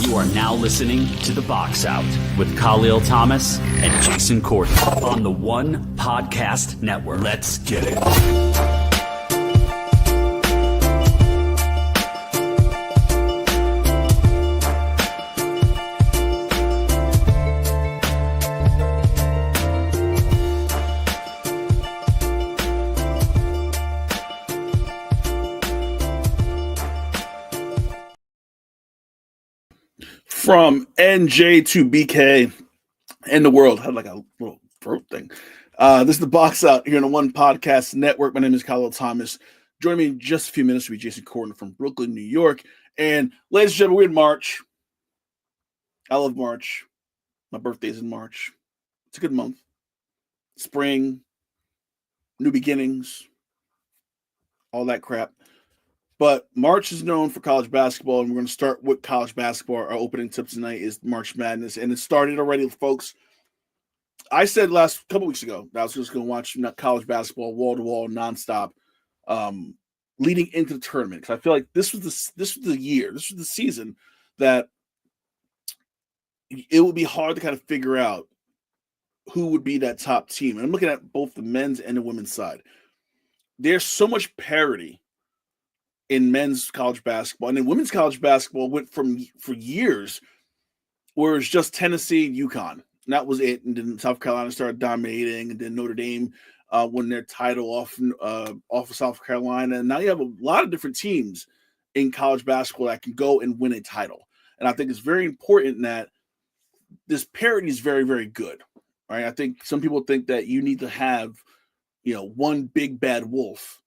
You are now listening to The Box Out with Kahlil Thomas and Jason Courtney on the One Podcast Network. Let's get it. From NJ to BK and the world. I had like a little throat thing. This is The Box Out here on the One Podcast Network. My name is Kahlil Thomas. Joining me in just a few minutes will be Jason Courtney from Brooklyn, New York. And ladies and gentlemen, we're in March. I love March. My birthday's in March. It's a good month. Spring, new beginnings, all that crap. But March is known for college basketball, and we're going to start with college basketball. Our opening tip tonight is March Madness, and it started already, folks. I said last couple weeks ago that I was just going to watch college basketball wall-to-wall, nonstop, leading into the tournament, because I feel like this was the year, this was the season that it would be hard to kind of figure out who would be that top team. And I'm looking at both the men's and the women's side. There's so much parity in men's college basketball, and then women's college basketball went for years where it's just Tennessee and UConn. And that was it. And then South Carolina started dominating, and then Notre Dame won their title off of South Carolina. And now you have a lot of different teams in college basketball that can go and win a title. And I think it's very important that this parity is very, very good. Right? I think some people think that you need to have, one big bad wolf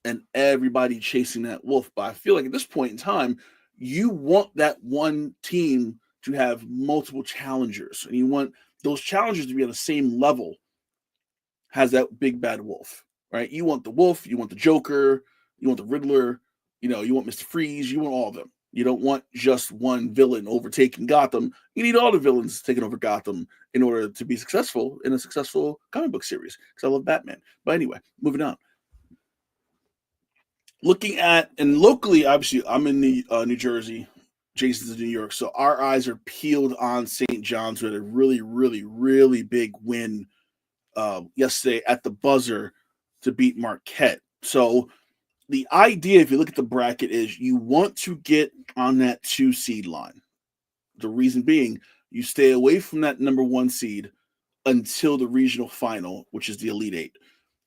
and everybody chasing that wolf. But I feel like at this point in time, you want that one team to have multiple challengers, and you want those challengers to be on the same level as that big bad wolf, right? You want the wolf, you want the Joker, you want the Riddler, you want Mr. Freeze, you want all of them. You don't want just one villain overtaking Gotham. You need all the villains taking over Gotham in order to be successful in a successful comic book series, because I love Batman. But anyway, moving on. Looking at, and locally, obviously, I'm in New Jersey. Jason's in New York. So our eyes are peeled on St. John's, who had a really, really, really big win yesterday at the buzzer to beat Marquette. So the idea, if you look at the bracket, is you want to get on that 2 seed line. The reason being, you stay away from that number 1 seed until the regional final, which is the Elite 8.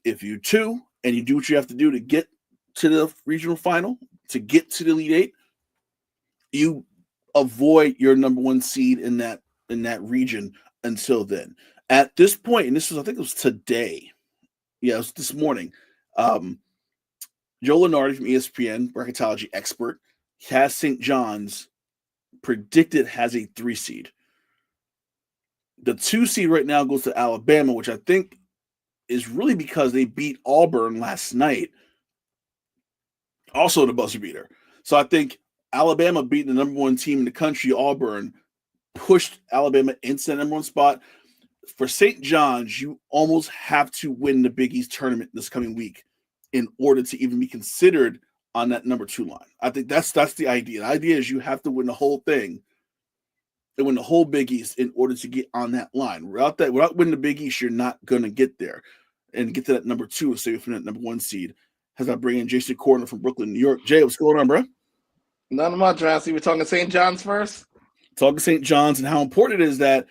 If you 2 and you do what you have to do to get to the regional final, to get to the Elite 8, you avoid your number 1 seed in that region until then. At this point, and this was, I think it was today. Yeah, it was this morning. Joe Lenardi from ESPN, bracketology expert, has St. John's predicted has a 3 seed. The 2 seed right now goes to Alabama, which I think is really because they beat Auburn last night. Also the buzzer beater. So I think Alabama beating the number 1 team in the country, Auburn, pushed Alabama into the number 1 spot. For St. John's, you almost have to win the Big East tournament this coming week in order to even be considered on that number 2 line. I think that's the idea. The idea is you have to win the whole thing and win the whole Big East in order to get on that line. Without winning the Big East, you're not going to get there and get to that number 2 and stay from that number 1 seed. As I bring in Jason Courtney from Brooklyn, New York. Jay, what's going on, bro? None of my drafts. We're talking St. John's first? Talking St. John's and how important it is that,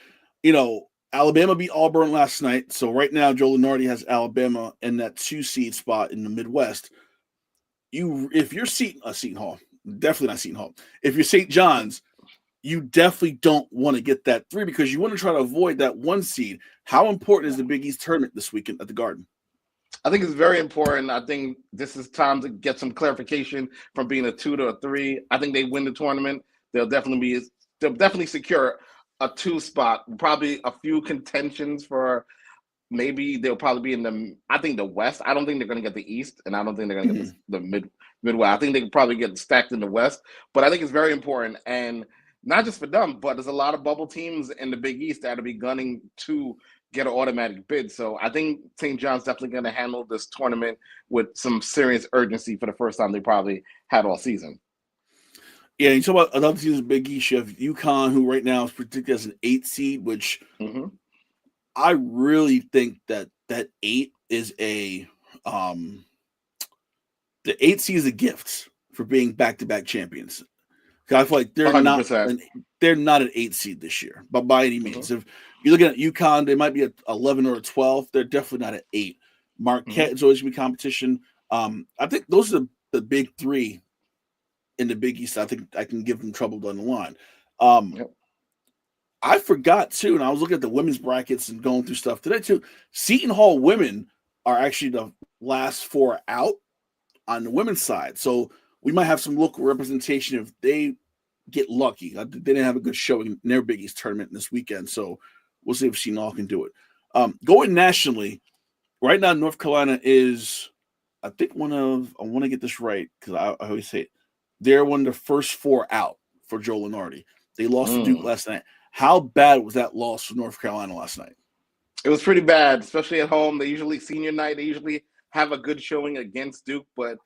Alabama beat Auburn last night. So right now, Joe Lenardi has Alabama in that 2 seed spot in the Midwest. If you're Seton Hall, definitely not Seton Hall. If you're St. John's, you definitely don't want to get that 3 because you want to try to avoid that 1 seed. How important is the Big East tournament this weekend at the Garden? I think it's very important. I think this is time to get some clarification from being a 2 to a 3. I think they win the tournament. They'll definitely secure a 2 spot. Probably a few contentions for maybe they'll probably be in the West. I don't think they're going to get the East, and I don't think they're going to get the Midwest. I think they could probably get stacked in the West. But I think it's very important, and not just for them, but there's a lot of bubble teams in the Big East that'll be gunning to get an automatic bid. So I think St. John's definitely going to handle this tournament with some serious urgency for the first time they probably had all season. Yeah, you talk about another team's Big East. You have UConn, who right now is predicted as an 8 seed, which I really think that 8 is the 8 seed is a gift for being back-to-back champions. I feel like they're 100%. not an 8 seed this year, but by any means. If you're looking at UConn, they might be at 11 or a 12. They're definitely not at 8. Marquette is always going to be competition. I think those are the big 3 in the Big East. I think I can give them trouble down the line. I forgot too, and I was looking at the women's brackets and going through stuff today too. Seton Hall women are actually the last 4 out on the women's side, so we might have some local representation if they get lucky. They didn't have a good showing in their Big East tournament this weekend, so we'll see if Seton Hall can do it. Going nationally, right now, North Carolina is, I think, I want to get this right because I always say it, they're one of the first 4 out for Joe Lunardi. They lost to Duke last night. How bad was that loss for North Carolina last night? It was pretty bad, especially at home. They usually, senior night, they usually have a good showing against Duke, but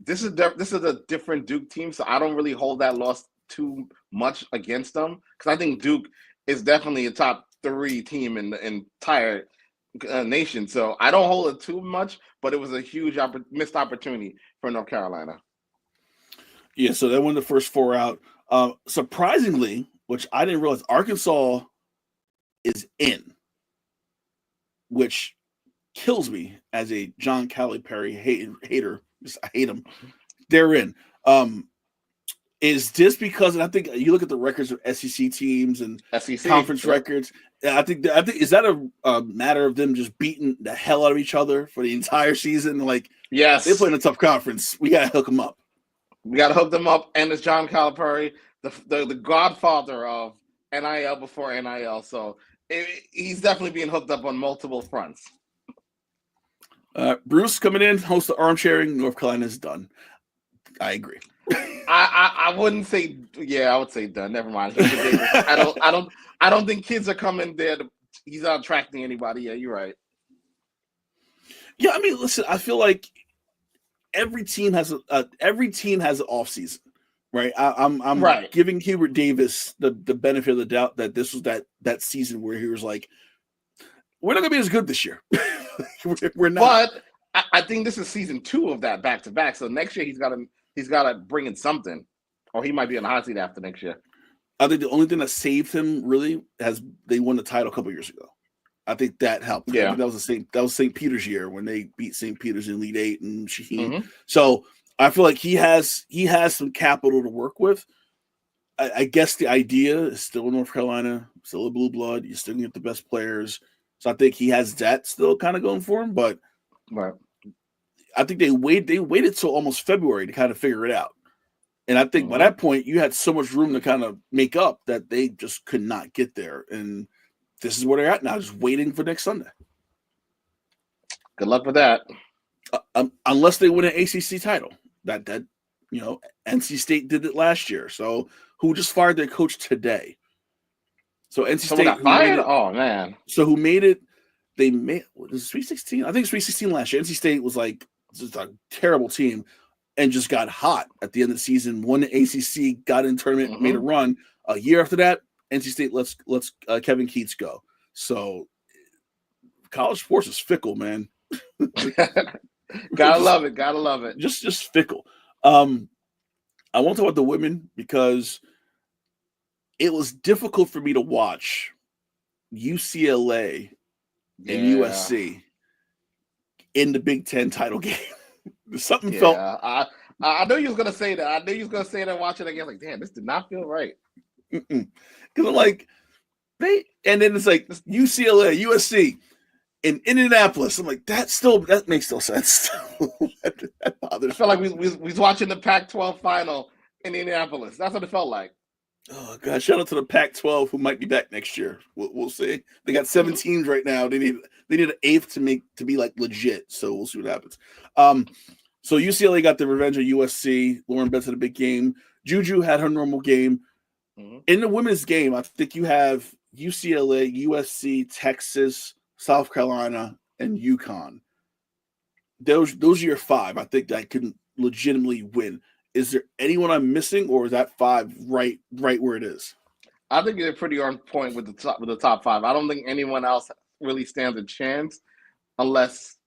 this is a different Duke team, so I don't really hold that loss too much against them because I think Duke is definitely a top 3 team in the entire nation. So I don't hold it too much, but it was a huge missed opportunity for North Carolina. Yeah, so they won the first 4 out. Surprisingly, which I didn't realize, Arkansas is in, which kills me as a John Calipari hater. I hate him. They're in. Is this because, and I think you look at the records of SEC teams and conference records, I think is that a matter of them just beating the hell out of each other for the entire season? Like, yes, they're playing a tough conference. We got to hook them up. We got to hook them up, and it's John Calipari, the godfather of NIL before NIL. So he's definitely being hooked up on multiple fronts. Bruce coming in, host of Armchairing. North Carolina's done. I agree. I wouldn't say. Yeah, I would say done. Never mind. I don't think kids are coming there. He's not attracting anybody. Yeah, you're right. Yeah, I mean, listen. I feel like every team has an off season, right? I'm right. giving Hubert Davis the benefit of the doubt that this was that season where he was like, we're not gonna be as good this year. We're not. But I think this is season 2 of that back to back. So next year he's got to bring in something, or he might be on the hot seat after next year. I think the only thing that saved him really they won the title a couple years ago. I think that helped. Yeah, that was St. Peter's year when they beat St. Peter's in Elite 8 and Shaheen. So I feel like he has some capital to work with. I guess the idea is still in North Carolina, still a blue blood. You're still gonna get the best players. So I think he has that still kind of going for him. But I think they waited till almost February to kind of figure it out. And I think by that point you had so much room to kind of make up that they just could not get there. And this is where they're at now, just waiting for next Sunday. Good luck with that. Unless they win an ACC title. That NC State did it last year. So who just fired their coach today? So NC State got fired? Oh man. So who made it? They made was it 316? I think it's 316 last year. NC State was like just a terrible team and just got hot at the end of the season, won the ACC, got in tournament, made a run. A year after that, NC State lets Kevin Keats go. So college sports is fickle, man. Gotta love it. Just fickle. I won't talk about the women because it was difficult for me to watch UCLA and USC in the Big Ten title game. Something felt. I knew you was gonna say that. I knew you was gonna say that. Watching again, like, damn, this did not feel right. Because I'm like, and then it's like UCLA, USC, in Indianapolis. I'm like, that makes no sense. that bothers. I felt like we was watching the Pac-12 final in Indianapolis. That's what it felt like. Oh God! Shout out to the Pac-12 who might be back next year. We'll see. They got 7 teams right now. They need an 8th to be like legit. So we'll see what happens. So UCLA got the revenge of USC. Lauren Betts had a big game. Juju had her normal game. In the women's game, I think you have UCLA, USC, Texas, South Carolina, and UConn. Those are your 5. I think that could legitimately win. Is there anyone I'm missing, or is that 5 right where it is? I think they're pretty on point with the top 5. I don't think anyone else really stands a chance unless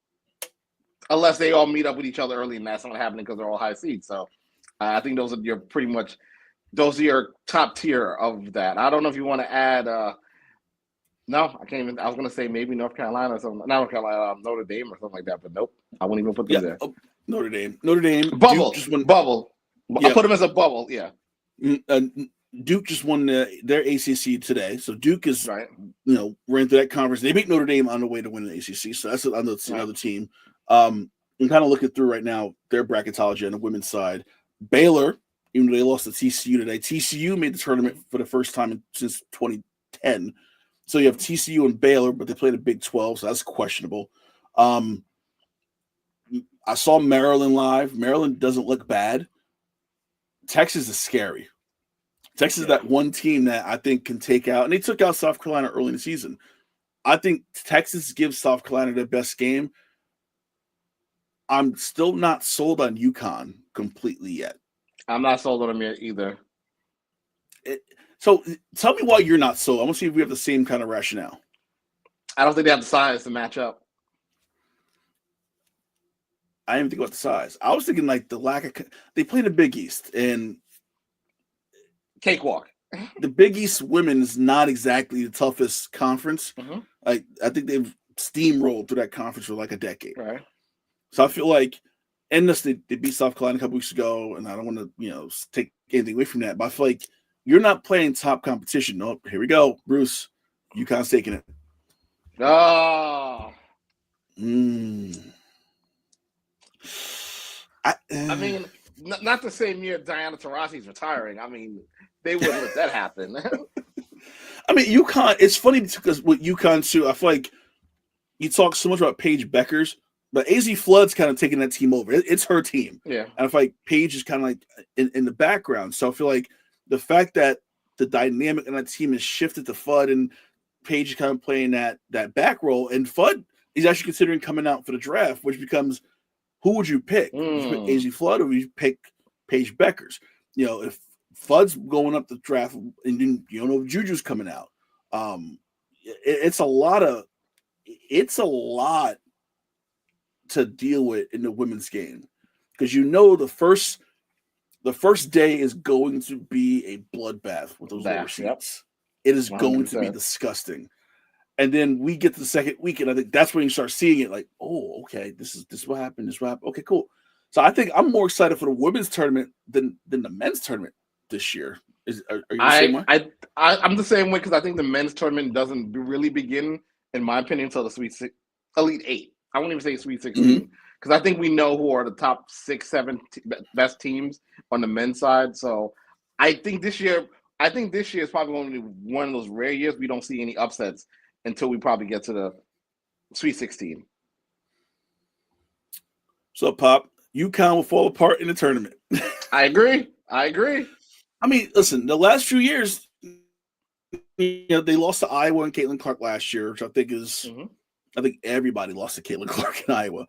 they all meet up with each other early, and that's not happening because they're all high seeds. So I think those are your top tier of that. I don't know if you want to add. No, I can't even. I was going to say maybe North Carolina or something. Not North Carolina, Notre Dame or something like that. But nope, I wouldn't even put them there. Notre Dame. Bubble. Yeah. I put them as a bubble. Yeah. Duke just won their ACC today, so Duke is right. Ran through that conference. They beat Notre Dame on the way to win the ACC, so that's another team. I'm kind of looking through right now their bracketology on the women's side. Baylor, even though they lost to TCU today, TCU made the tournament for the first time since 2010. So you have TCU and Baylor, but they played a Big 12, so that's questionable. I saw Maryland live. Maryland doesn't look bad. Texas is scary. Texas is that one team that I think can take out, and they took out South Carolina early in the season. I think Texas gives South Carolina their best game. I'm still not sold on UConn completely yet. I'm not sold on them yet either. So tell me why you're not sold. I want to see if we have the same kind of rationale. I don't think they have the size to match up. I didn't even think about the size. I was thinking like the lack of – they play the Big East, and cakewalk. The Big East women is not exactly the toughest conference. Mm-hmm. Like I think they've steamrolled through that conference for like a decade. Right. So I feel like – and they beat South Carolina a couple weeks ago, and I don't want to take anything away from that, but I feel like – you're not playing top competition. No, here we go, Bruce. UConn's taking it. Oh. I mean, not the same year Diana Taurasi's retiring. I mean, they wouldn't let that happen. I mean, UConn. It's funny because with UConn too, I feel like you talk so much about Paige Beckers, but AZ Flood's kind of taking that team over. It's her team. Yeah. And I feel like Paige is kind of like in the background. So I feel like the fact that the dynamic in that team has shifted to Fudd, and Paige is kind of playing that back role, and Fudd is actually considering coming out for the draft, which becomes who would you pick? Would you pick AZ Flood, or would you pick Paige Beckers? If Fudd's going up the draft, and then you don't know if Juju's coming out. It's a lot to deal with in the women's game, because the first day is going to be a bloodbath with those lower seeds. Yep. It is 100%. Going to be disgusting. And then we get to the second week, and I think that's when you start seeing it like, oh, okay, this is what happened. This is what happened. Okay, cool. So I think I'm more excited for the women's tournament than the men's tournament this year. Are you the same way? I'm the same way, because I think the men's tournament doesn't really begin, in my opinion, until the Elite 8. I won't even say Sweet 16. Because I think we know who are the top 6, 7 best teams on the men's side. So I think this year is probably going to be one of those rare years we don't see any upsets until we probably get to the Sweet 16. So, Pop, UConn will fall apart in the tournament. I agree. I mean, listen, the last few years, they lost to Iowa and Caitlin Clark last year, which I think is I think everybody lost to Caitlin Clark in Iowa,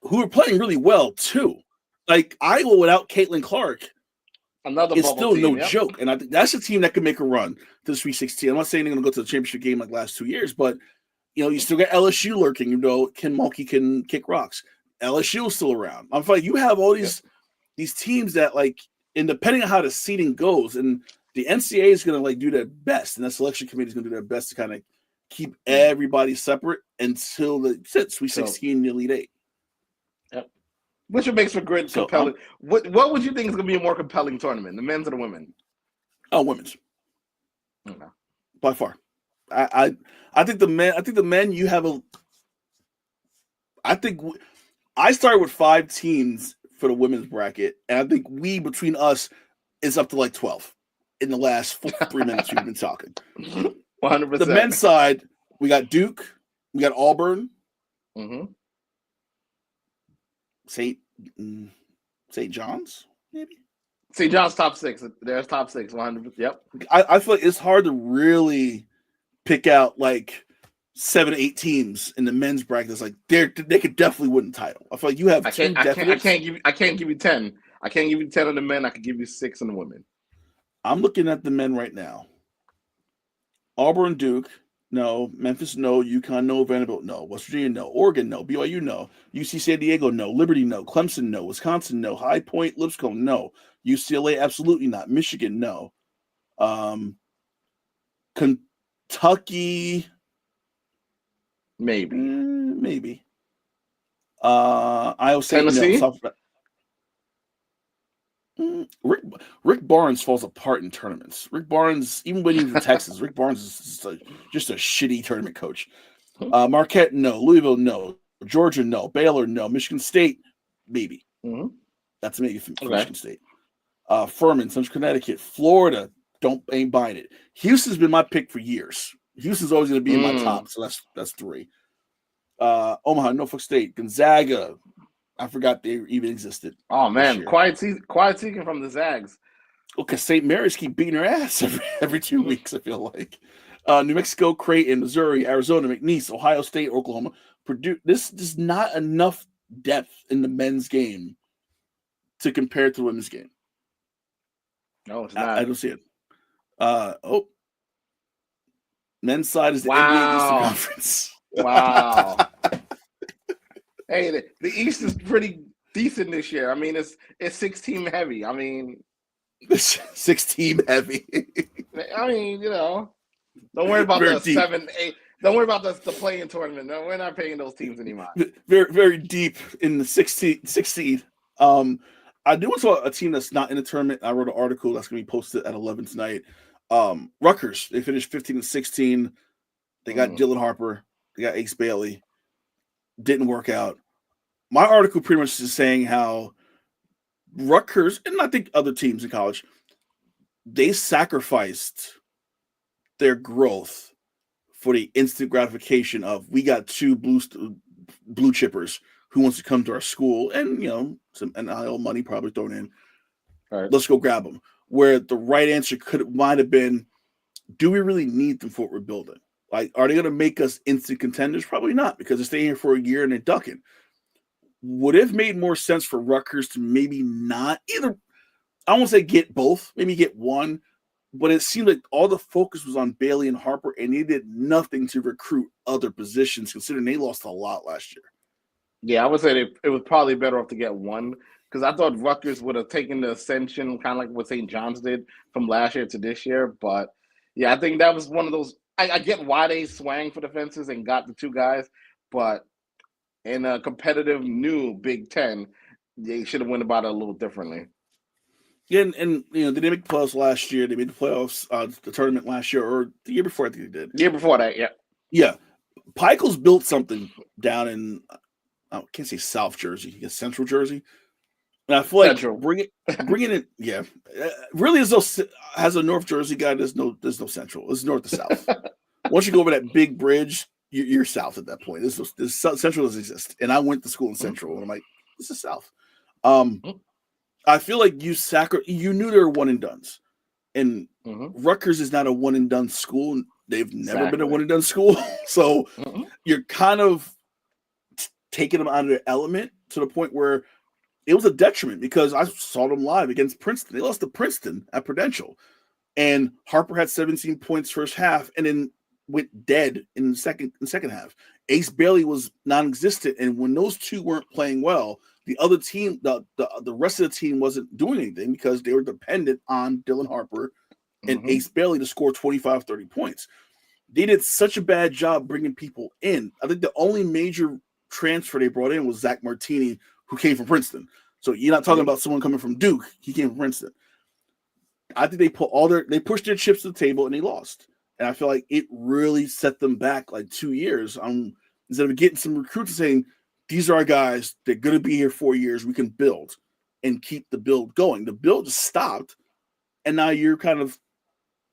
who are playing really well, too. Like, Iowa without Caitlin Clark is still no joke. And I think that's a team that can make a run to the Sweet 16. I'm not saying they're going to go to the championship game like last 2 years, but, you still got LSU lurking, Ken Mulkey can kick rocks. LSU is still around. I'm like, you have all these teams that, like, and depending on how the seeding goes, and the NCAA is going to, like, do their best, and the selection committee is going to do their best to kind of keep everybody separate until the Sweet 16 and the Elite 8. Yep. Which makes for great, compelling. What would you think is going to be a more compelling tournament, the men's or the women? Oh, women's. Okay. By far. I think the men you have I started with 5 teams for the women's bracket, and I think between us is up to like 12 in the last 3 minutes we've been talking. 100%. The men's side, we got Duke, we got Auburn, St. John's, maybe. St. John's top 6. There's top 6. 100%. Yep. I feel like it's hard to really pick out like 7 or 8 teams in the men's bracket. It's like they could definitely win the title. I feel like you have I can't give you 10. I can't give you 10 on the men. I can give you 6 on the women. I'm looking at the men right now. Auburn, Duke, no. Memphis, no. UConn, no. Vanderbilt, no. West Virginia, no. Oregon, no. BYU, no. UC San Diego, no. Liberty, no. Clemson, no. Wisconsin, no. High Point, Lipscomb, no. UCLA, absolutely not. Michigan, no. Kentucky, maybe. Maybe. Iowa State, Tennessee? no. Rick Barnes falls apart in tournaments. Rick Barnes, even when he was in Texas, Rick Barnes is just a shitty tournament coach. Marquette, no. Louisville, no. Georgia, no. Baylor, no. Michigan State, maybe. Mm-hmm. That's maybe for Michigan State. Furman, Central Connecticut, Florida, ain't buying it. Houston's been my pick for years. Houston's always going to be in my top, so that's 3. Omaha, Norfolk State, Gonzaga. I forgot they even existed. Oh man, quiet season from the Zags. Okay, St. Mary's keep beating her ass every 2 weeks. I feel like New Mexico, Creighton, Missouri, Arizona, McNeese, Ohio State, Oklahoma, Purdue. This is not enough depth in the men's game to compare to the women's game. No, it's not. I don't see it. Men's side is the NBA Eastern Conference. Wow. Hey, the East is pretty decent this year. I mean, it's 6-team heavy. I mean, 6-team heavy. I mean, don't worry about the 7, 8. Don't worry about the play-in tournament. No, we're not paying those teams anymore. Very, very deep in the 6 seed. I do want to talk a team that's not in the tournament. I wrote an article that's going to be posted at 11 tonight. Rutgers, they finished 15-16. They got Dylan Harper. They got Ace Bailey. Didn't work out. My article pretty much is saying how Rutgers, and I think other teams in college, they sacrificed their growth for the instant gratification of, we got 2 blue chippers who wants to come to our school, and some NIL money probably thrown in. All right. Let's go grab them. Where the right answer might have been, do we really need them for what we're building? Like, are they going to make us instant contenders? Probably not, because they're staying here for a year and they're ducking. Would it have made more sense for Rutgers to maybe not either? I won't say get both, maybe get one, but it seemed like all the focus was on Bailey and Harper, and they did nothing to recruit other positions, considering they lost a lot last year. Yeah, I would say it was probably better off to get one, because I thought Rutgers would have taken the ascension, kind of like what St. John's did from last year to this year. But yeah, I think that was one of those. I get why they swang for the fences and got the 2 guys, but in a competitive new Big Ten, they should have went about it a little differently. Yeah, and they didn't make the playoffs last year. They made the playoffs, the tournament last year, or the year before. I think they did. Year before that, yeah. Yeah, Pikel's built something down in, I can't say South Jersey, I guess Central Jersey. And I feel like bringing it, yeah, really has a North Jersey guy. There's no Central. It's north to south. Once you go over that big bridge, you're south at that point. This Central doesn't exist. And I went to school in Central, and I'm like, this is south. I feel like you knew there were one and dones, and Rutgers is not a one and done school. They've never been a one and done school, so you're kind of taking them out of their element to the point where it was a detriment, because I saw them live against Princeton. They lost to Princeton at Prudential, and Harper had 17 points first half, and then went dead in the second half. Ace Bailey was non-existent, and when those 2 weren't playing well, the other team, the rest of the team wasn't doing anything, because they were dependent on Dylan Harper and Ace Bailey to score 25, 30 points. They did such a bad job bringing people in. I think the only major transfer they brought in was Zach Martini, who came from Princeton. So you're not talking about someone coming from Duke. He came from Princeton. I think they pushed their chips to the table and they lost. And I feel like it really set them back like 2 years. Instead of getting some recruits saying, these are our guys, they're going to be here 4 years, we can build and keep the build going. The build just stopped, and now you're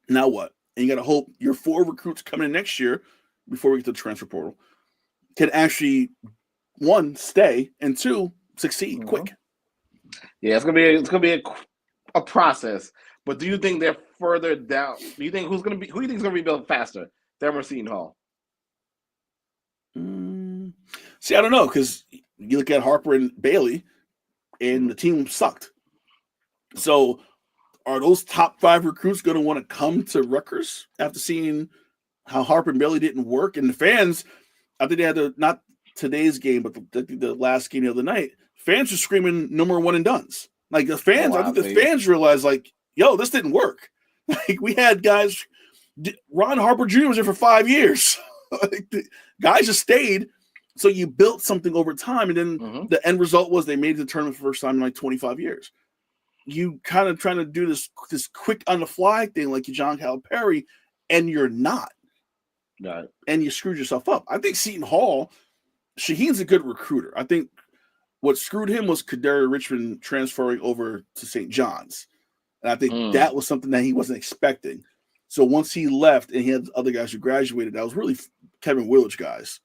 now what? And you got to hope your 4 recruits coming in next year, before we get to the transfer portal, can actually, 1, stay, and 2, succeed quick. Yeah, it's gonna be a process. But do you think they're further down? Do you think who do you think is gonna rebuild faster, them or Seton Hall? See, I don't know, because you look at Harper and Bailey, and the team sucked. So are those top 5 recruits going to want to come to Rutgers after seeing how Harper and Bailey didn't work? And the fans, I think they had not today's game, but the last game the other night, fans were screaming no more one and dones. Like the fans, I think the fans realized like, yo, this didn't work. Like we had guys, Ron Harper Jr. was there for 5 years. Like, the guys just stayed. So you built something over time, and then the end result was they made the tournament for the first time in like 25 years. You kind of trying to do this quick on the fly thing like you John Calipari, and you're not. Right. And you screwed yourself up. I think Seton Hall, Shaheen's a good recruiter. I think what screwed him was Kadari Richmond transferring over to St. John's. And I think that was something that he wasn't expecting. So once he left and he had other guys who graduated, that was really Kevin Willage guys.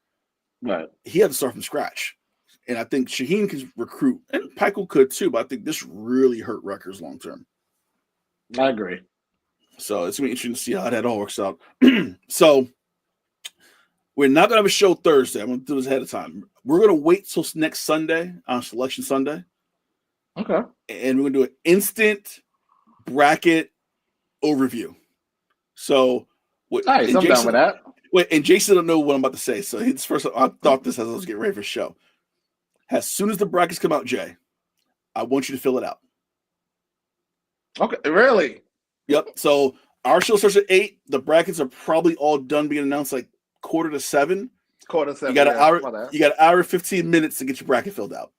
Right. He had to start from scratch. And I think Shaheen can recruit, and Peichel could too, but I think this really hurt Rutgers long term. I agree. So it's going to be interesting to see how that all works out. So we're not going to have a show Thursday. I'm going to do this ahead of time. We're going to wait till next Sunday on Selection Sunday. Okay. And we're going to do an instant bracket overview. So, nice. I'm down with that. Wait, and Jason don't know what I'm about to say. So it's first. I thought this as I was getting ready for the show. As soon as the brackets come out, Jay, I want you to fill it out. Okay. Really? Yep. So our show starts at 8. The brackets are probably all done being announced like 6:45. 6:45. You got an hour. You got an hour and 15 minutes to get your bracket filled out.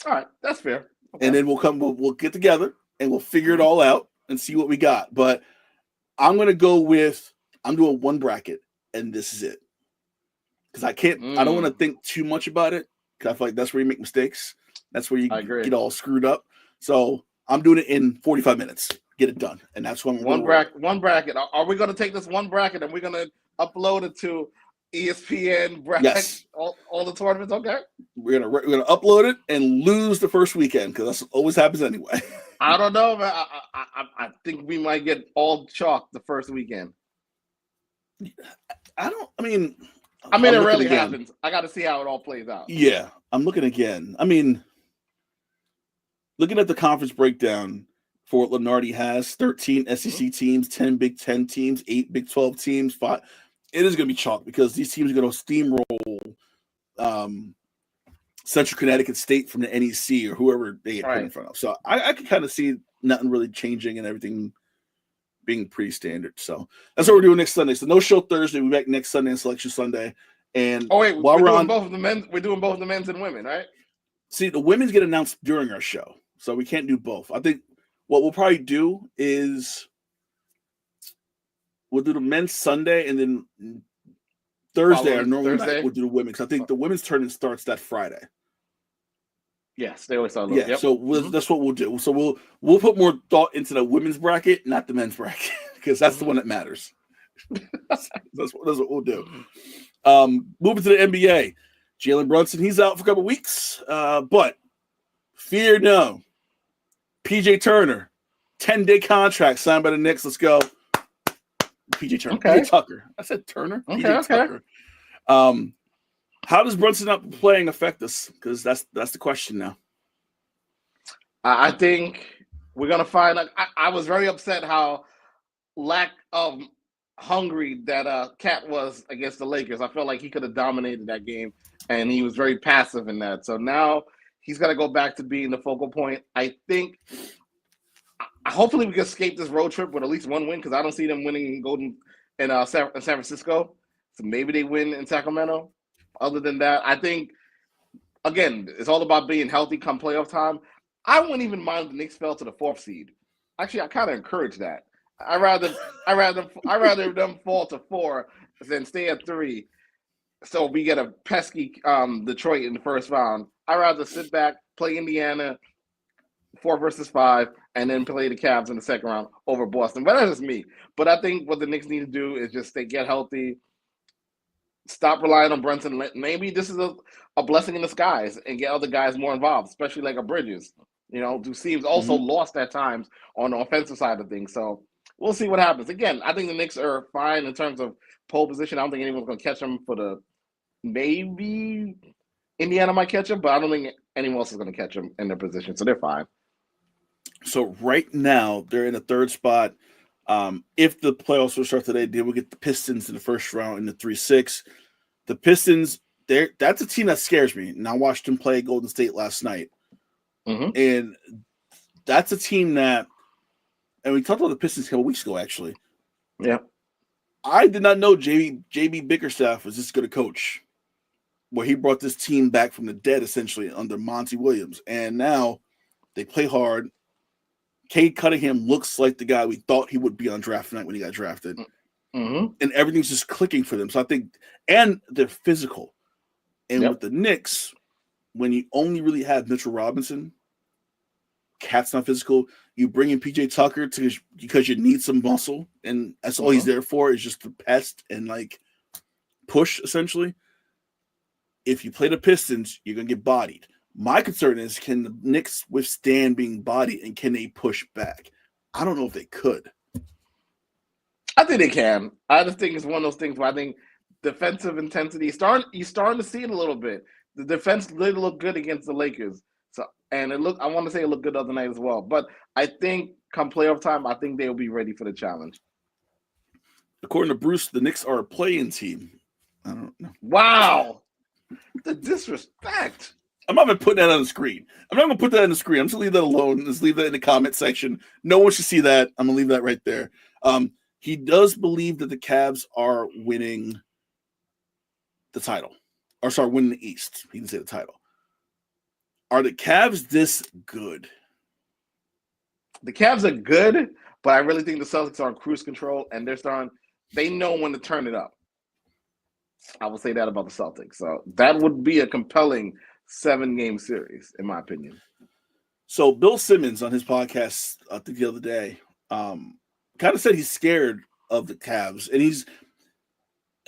All right, that's fair. Okay. And then we'll get together and we'll figure it all out and see what we got. But I'm gonna go with I'm doing one bracket and this is it. Because I can't. I don't want to think too much about it. Because I feel like that's where you make mistakes. That's where you get all screwed up. So I'm doing it in 45 minutes. Get it done, and that's when one bracket. Are we going to take this one bracket and we're going to upload it to ESPN bracket? Yes. All the tournaments. Okay. We're gonna upload it and lose the first weekend because that's always happens anyway. I don't know, man. I think we might get all chalk the first weekend. I mean, it really happens. I got to see how it all plays out. Yeah, I'm looking again. I mean, looking at the conference breakdown for what Lenardi has, 13 SEC teams, 10 Big 10 teams, 8 Big 12 teams, 5. It is going to be chalk because these teams are going to steamroll Central Connecticut State from the NEC or whoever they get put in front of. So I can kind of see nothing really changing and everything being pretty standard. So that's what we're doing next Sunday. So no show Thursday. We'll be back next Sunday and Selection Sunday. And we're doing both the men's and women, right? See, the women's get announced during our show, so we can't do both. I think what we'll probably do is we'll do the men's Sunday, and then Thursday, our normal night, we'll do the women's. I think the women's tournament starts that Friday. Yes, they always start. Yeah, yep. So that's what we'll do. So we'll put more thought into the women's bracket, not the men's bracket, because that's the one that matters. that's what we'll do. Moving to the NBA, Jalen Brunson, he's out for a couple weeks, but fear no. PJ Turner, 10-day contract signed by the Knicks. Let's go. PJ Turner. Okay. PJ Tucker. I said Turner. Okay, PJ Tucker. How does Brunson not playing affect us? Because that's the question now. I think we're gonna find. I was very upset how lack of hungry that Cat was against the Lakers. I felt like he could have dominated that game, and he was very passive in that. So now he's got to go back to being the focal point. I think. Hopefully, we can escape this road trip with at least one win because I don't see them winning in San Francisco. So maybe they win in Sacramento. Other than that, I think again it's all about being healthy come playoff time. I wouldn't even mind if the Knicks fell to the 4th seed. Actually, I kind of encourage that. I rather them fall to 4 than stay at 3. So we get a pesky Detroit in the first round. I rather sit back, play Indiana 4 versus 5, and then play the Cavs in the second round over Boston. But that's just me. But I think what the Knicks need to do is just get healthy, stop relying on Brunson. Maybe this is a blessing in disguise and get other guys more involved, especially like a Bridges. Who seems also lost at times on the offensive side of things. So we'll see what happens. Again, I think the Knicks are fine in terms of pole position. I don't think anyone's going to catch them maybe Indiana might catch them, but I don't think anyone else is going to catch them in their position. So they're fine. So right now they're in the third spot. If the playoffs will start today, they will get the Pistons in the first round in the 3-6. The Pistons, that's a team that scares me. And I watched them play Golden State last night. Mm-hmm. And that's a team that, and we talked about the Pistons a couple weeks ago, actually. Yeah. I did not know JB Bickerstaff was this good a coach, where he brought this team back from the dead, essentially, under Monty Williams. And now they play hard. Cade Cunningham looks like the guy we thought he would be on draft night when he got drafted. Mm-hmm. And everything's just clicking for them. So I think, and they're physical. And with the Knicks, when you only really have Mitchell Robinson, Cat's not physical. You bring in PJ Tucker because you need some muscle, and that's all he's there for, is just to pest and like push, essentially. If you play the Pistons, you're gonna get bodied. My concern is, can the Knicks withstand being bodied, and can they push back? I don't know if they could. I think they can. I just think it's one of those things where I think defensive intensity you're starting to see it a little bit. The defense did look good against the Lakers. And I want to say it looked good the other night as well. But I think come playoff time, I think they'll be ready for the challenge. According to Bruce, the Knicks are a play-in team. I don't know. Wow. The disrespect. I'm not even putting that on the screen. I'm not going to put that on the screen. I'm just going to leave that alone. Just leave that in the comment section. No one should see that. I'm going to leave that right there. He does believe that the Cavs are winning the title. Or sorry, winning the East. He didn't say the title. Are the Cavs this good? The Cavs are good, but I really think the Celtics are on cruise control, and they know when to turn it up. I will say that about the Celtics. So that would be a compelling 7-game series, in my opinion. So Bill Simmons on his podcast, I think the other day, kind of said he's scared of the Cavs. And he's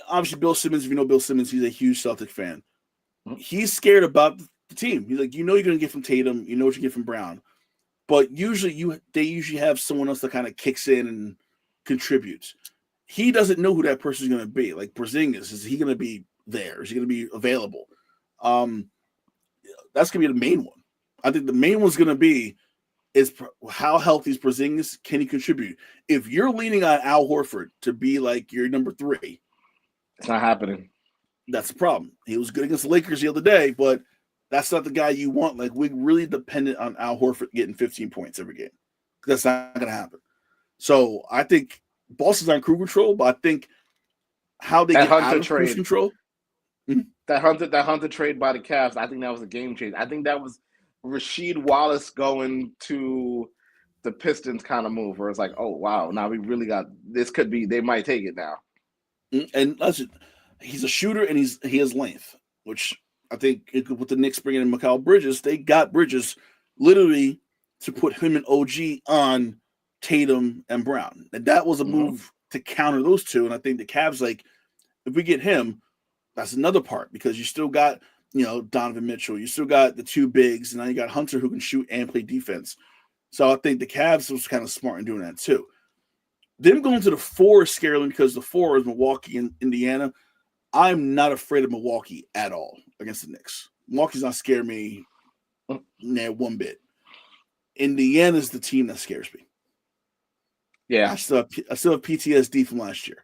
obviously Bill Simmons. If you know Bill Simmons, he's a huge Celtic fan. He's scared about the team. He's like, you're going to get from Tatum, you know what you get from Brown, but usually they usually have someone else that kind of kicks in and contributes. He doesn't know who that person is going to be. Like Porzingis, is he going to be there? Is he going to be available? That's going to be the main one. I think the main one's going to be is how healthy is Porzingis? Can he contribute? If you're leaning on Al Horford to be like your number 3, it's not happening. That's the problem. He was good against the Lakers the other day, but that's not the guy you want. Like, we're really dependent on Al Horford getting 15 points every game. That's not going to happen. So I think Boston's on cruise control, but I think how they get out of cruise control. That Hunter trade by the Cavs, I think that was a game changer. I think that was Rasheed Wallace going to the Pistons kind of move, where it's like, oh, wow, now we really got this. Could be they might take it now. And he's a shooter, and he has length, which I think with the Knicks bringing in Mikal Bridges, they got Bridges literally to put him and OG on Tatum and Brown. And that was a move to counter those two. And I think the Cavs, like, if we get him, that's another part, because you still got, Donovan Mitchell. You still got the 2 bigs, and now you got Hunter who can shoot and play defense. So I think the Cavs was kind of smart in doing that too. Them going to the 4 is scary because the 4 is Milwaukee and Indiana. I'm not afraid of Milwaukee at all against the Knicks. Milwaukee's not scared me one bit. Indiana's the team that scares me. Yeah. I still have PTSD from last year.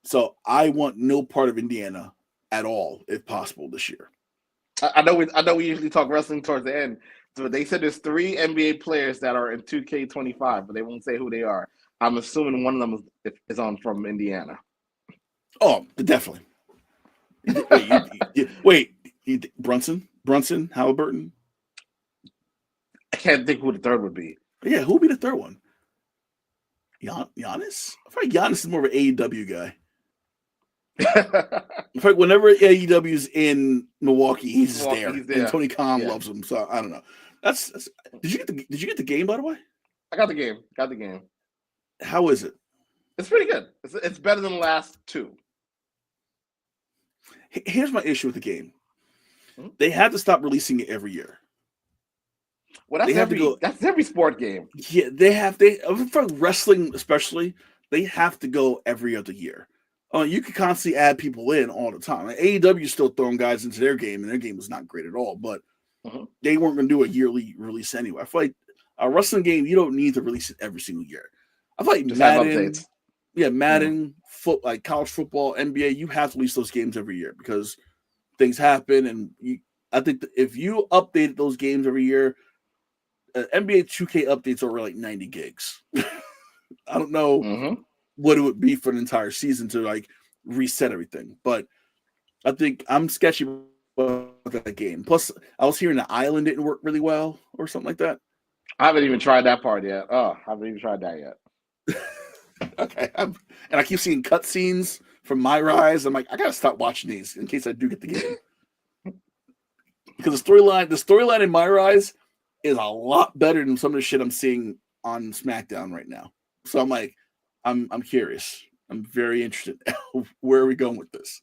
So I want no part of Indiana at all, if possible, this year. I know we usually talk wrestling towards the end. So they said there's 3 NBA players that are in 2K25, but they won't say who they are. I'm assuming one of them is on from Indiana. Oh, definitely. Wait, Brunson, Halliburton? I can't think who the third would be. Yeah, who would be the third one? Giannis? I feel like Giannis is more of an AEW guy. In fact, whenever AEW's in Milwaukee, he's there. And Tony Khan loves him. So I don't know. Did you get the game, by the way? I got the game. How is it? It's pretty good. It's better than the last 2. Here's my issue with the game. They have to stop releasing it every year. Well, that's every sport game. Yeah, for wrestling especially, they have to go every other year. You can constantly add people in all the time. Like, AEW is still throwing guys into their game, and their game was not great at all. But they weren't going to do a yearly release anyway. I A wrestling game, you don't need to release it every single year. I feel like Just have Madden, updates. Madden, like college football, NBA, you have to release those games every year because things happen, and I think that if you updated those games every year, NBA 2K updates are like 90 gigs. I don't know what it would be for an entire season to like reset everything, but I think I'm sketchy about that game. Plus, I was hearing the island didn't work really well or something like that. I haven't even tried that part yet. Oh, I haven't even tried that yet. Okay, and I keep seeing cutscenes from My Rise. I'm like, I gotta stop watching these in case I do get the game. Because the storyline in My Rise is a lot better than some of the shit I'm seeing on SmackDown right now. So I'm like, I'm curious. I'm very interested. Where are we going with this?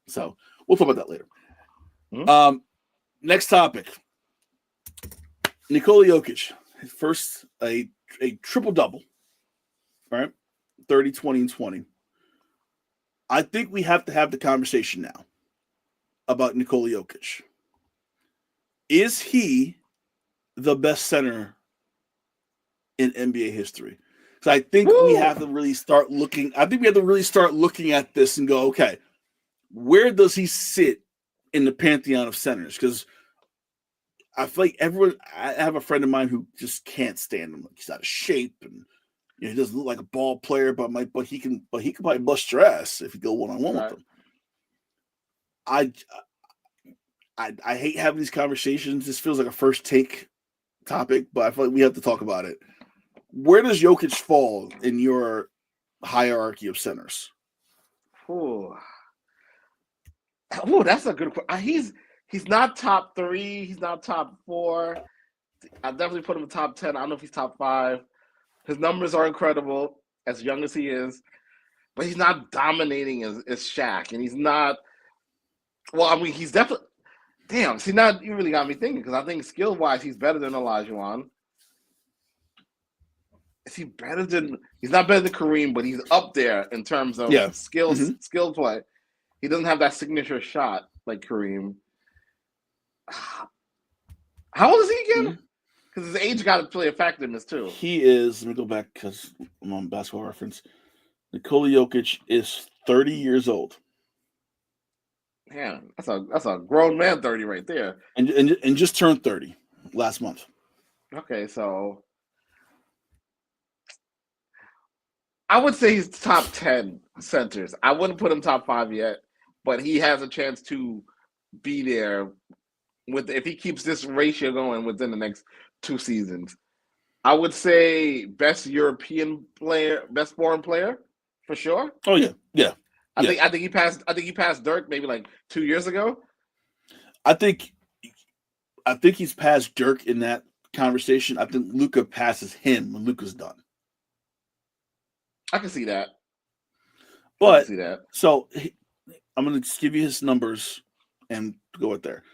So we'll talk about that later. Next topic. Nikola Jokic, first a triple double. All right, 30, 20, and 20. I think we have to have the conversation now about Nikola Jokic. Is he the best center in NBA history? So I think we have to really start looking. I think we have to really start looking at this and go, okay, where does he sit in the pantheon of centers? Because I feel like I have a friend of mine who just can't stand him. Like he's out of shape and he doesn't look like a ball player, but he can probably bust your ass if you go one-on-one with him. I hate having these conversations. This feels like a first take topic, but I feel like we have to talk about it. Where does Jokic fall in your hierarchy of centers? That's a good question. He's not top 3. He's not top 4. I definitely put him in top 10. I don't know if he's top 5. His numbers are incredible, as young as he is, but he's not dominating as Shaq, and he's not. Well, I mean, he's definitely. Damn, see now you really got me thinking because I think skill-wise he's better than Olajuwon. Is he better than? He's not better than Kareem, but he's up there in terms of skill play. He doesn't have that signature shot like Kareem. How old is he again? Because his age got to play a factor in this too. He is. Let me go back because I'm on Basketball Reference. Nikola Jokic is 30 years old. Man, that's a grown man 30 right there. And just turned 30 last month. Okay, so I would say he's top 10 centers. I wouldn't put him top 5 yet, but he has a chance to be there if he keeps this ratio going within the next 2 seasons. I would say best European player, best foreign player for sure. Oh yeah. I think he passed Dirk maybe like 2 years ago. I think he's passed Dirk in that conversation. I think Luka passes him when Luka's done. I can see that. But so I'm going to just give you his numbers and go with there.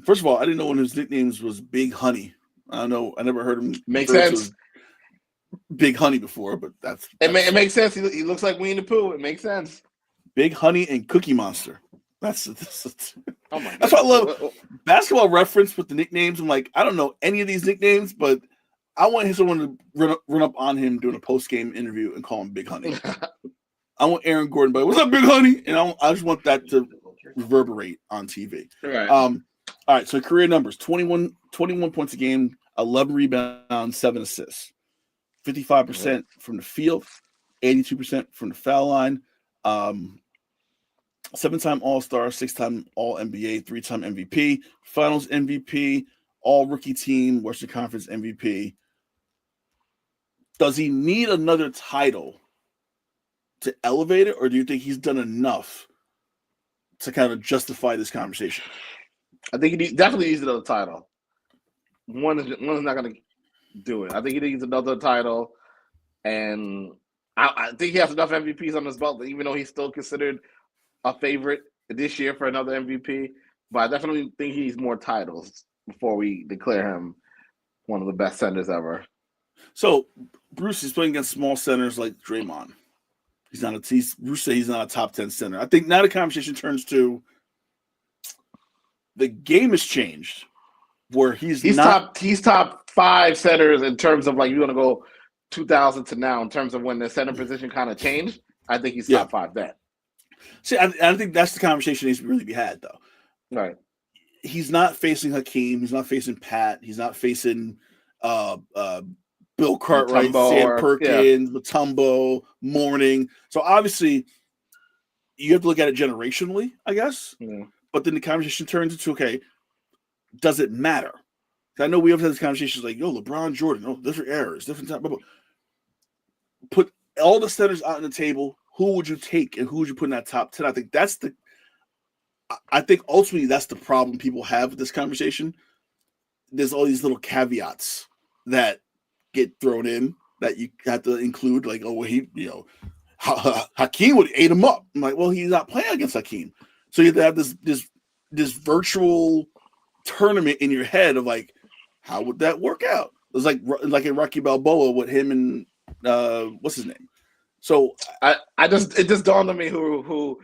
First of all, I didn't know one of his nicknames was Big Honey. I don't know. I never heard him. Makes sense. Big Honey before, but that's it makes sense. He looks like Winnie the Pooh. It makes sense. Big Honey and Cookie Monster. That's oh my God. That's what I love. Basketball Reference with the nicknames. I'm like, I don't know any of these nicknames, but I want someone to run up on him doing a post-game interview and call him Big Honey. I want Aaron Gordon, but what's up, Big Honey? And I just want that to reverberate on TV. Right. All right. So career numbers: 21 points a game, 11 rebounds, 7 assists, 55% from the field, 82% from the foul line. 7-time All-Star, 6-time All-NBA, 3-time MVP, Finals MVP, All-Rookie Team, Western Conference MVP. Does he need another title to elevate it, or do you think he's done enough to kind of justify this conversation? I think he definitely needs another title. One is not going to do it. I think he needs another title, and I think he has enough MVPs on his belt, even though he's still considered a favorite this year for another MVP. But I definitely think he needs more titles before we declare him one of the best centers ever. So Bruce is playing against small centers like Draymond. Bruce said he's not a top 10 center. I think now the conversation turns to the game has changed. where he's not top 5 centers in terms of like you want to go 2000 to now in terms of when the center position kind of changed. I think he's top 5 then. See, I think that's the conversation needs to really be had though. Right. He's not facing Hakeem. He's not facing Pat. He's not facing Bill Cartwright, Sam Perkins, Mutombo, Mourning. So obviously, you have to look at it generationally, I guess. Yeah. But then the conversation turns into, okay, does it matter? I know we have had this conversation like, yo, LeBron, Jordan, different eras, different time. Blah, blah. Put all the centers out on the table. Who would you take and who would you put in that top 10? I think ultimately that's the problem people have with this conversation. There's all these little caveats that get thrown in that you have to include, like, Hakeem would ate him up. I'm like, well, he's not playing against Hakeem. So you have to have this virtual tournament in your head of like, how would that work out? It was like in Rocky Balboa with him and what's his name? So it just dawned on me who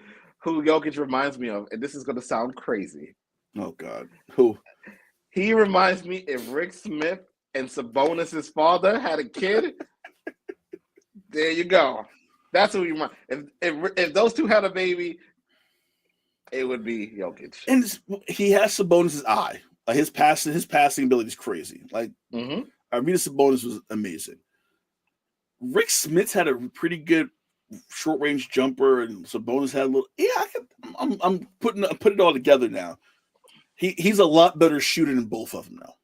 Jokic reminds me of, and this is going to sound crazy. Oh God, who? He reminds me if Rick Smith and Sabonis' father had a kid. There you go. That's who you remind. If those two had a baby, it would be Jokic. And he has Sabonis' eye. His passing ability is crazy. Like Arvidas Sabonis was amazing. Rick Smith had a pretty good short range jumper, and Sabonis had a little. Yeah, I'm putting it all together now. He's a lot better shooter than both of them now.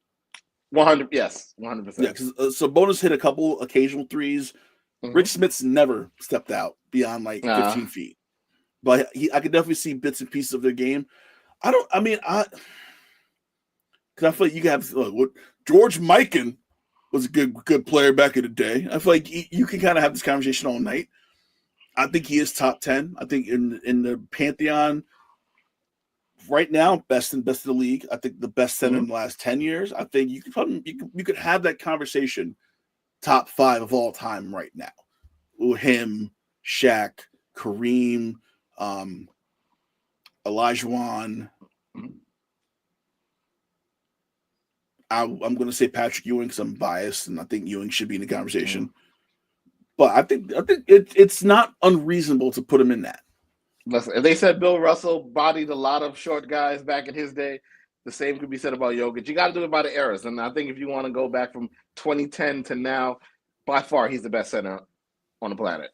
100%. Yes, 100%. Yeah, because Sabonis hit a couple occasional threes. Rick Smith's never stepped out beyond like 15 feet, but I could definitely see bits and pieces of their game. Because I feel like you can have George Mikan was a good player back in the day. I feel like you can kind of have this conversation all night. I think he is top 10. I think in the pantheon right now, best of the league. I think the best center in the last 10 years. I think you could have that conversation top 5 of all time right now. Him, Shaq, Kareem, Olajuwon. I'm going to say Patrick Ewing because I'm biased, and I think Ewing should be in the conversation. But I think it's not unreasonable to put him in that. Listen, if they said Bill Russell bodied a lot of short guys back in his day, the same could be said about Jokic. You got to do it by the eras. And I think if you want to go back from 2010 to now, by far, he's the best center on the planet.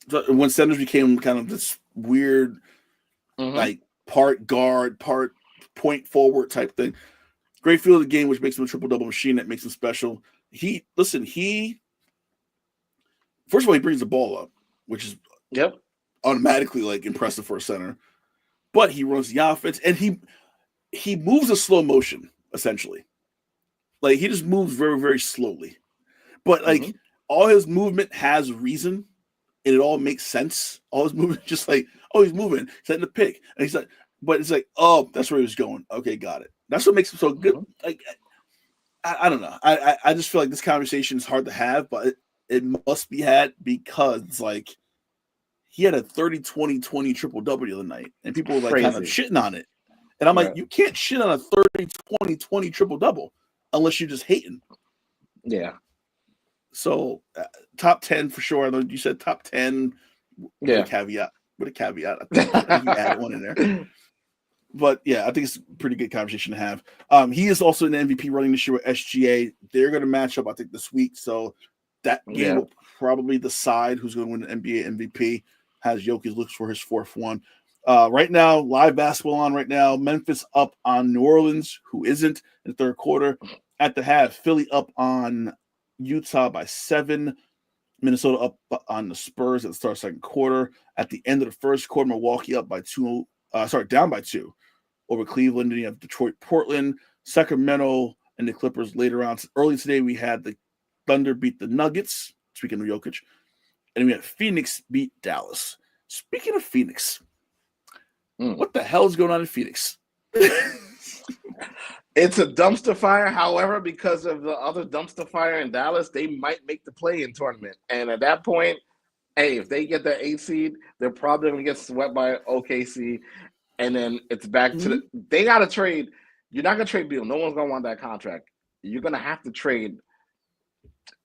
So when centers became kind of this weird, like part guard, part point forward type thing. Great feel of the game, which makes him a triple-double machine that makes him special. First of all, he brings the ball up, which is automatically like impressive for a center. But he runs the offense, and he moves in slow motion, essentially. Like, he just moves very, very slowly. But, like, all his movement has reason, and it all makes sense. All his movement just like, he's moving. He's setting the pick. And he's like, but it's like, that's where he was going. Okay, got it. That's what makes him so good. Like, I don't know. I just feel like this conversation is hard to have, but it must be had because, like, he had a 30-20-20 triple-double the other night, and people were, like, kind of shitting on it. And I'm like, you can't shit on a 30-20-20 triple-double unless you're just hating. Yeah. So, top 10 for sure. I know you said top 10 with a caveat. I think you added one in there. But, yeah, I think it's a pretty good conversation to have. He is also in the MVP running this year with SGA. They're going to match up, I think, this week. So that game will probably decide who's going to win the NBA MVP. Has Jokic looks for his 4th one. Right now, live basketball on right now. Memphis up on New Orleans, who isn't in the third quarter. At the half, Philly up on Utah by 7. Minnesota up on the Spurs at the start of the second quarter. At the end of the first quarter, Milwaukee up by 2. Down by 2 over Cleveland. Then you have Detroit, Portland, Sacramento, and the Clippers later on. Early today, we had the Thunder beat the Nuggets, speaking of Jokic, and we had Phoenix beat Dallas. Speaking of Phoenix, what the hell is going on in Phoenix? It's a dumpster fire. However, because of the other dumpster fire in Dallas, they might make the play-in tournament. And at that point, hey, if they get that 8 seed, they're probably going to get swept by OKC. And then it's back to they got to trade You're not gonna trade Beal. No one's gonna want that contract. You're gonna have to trade.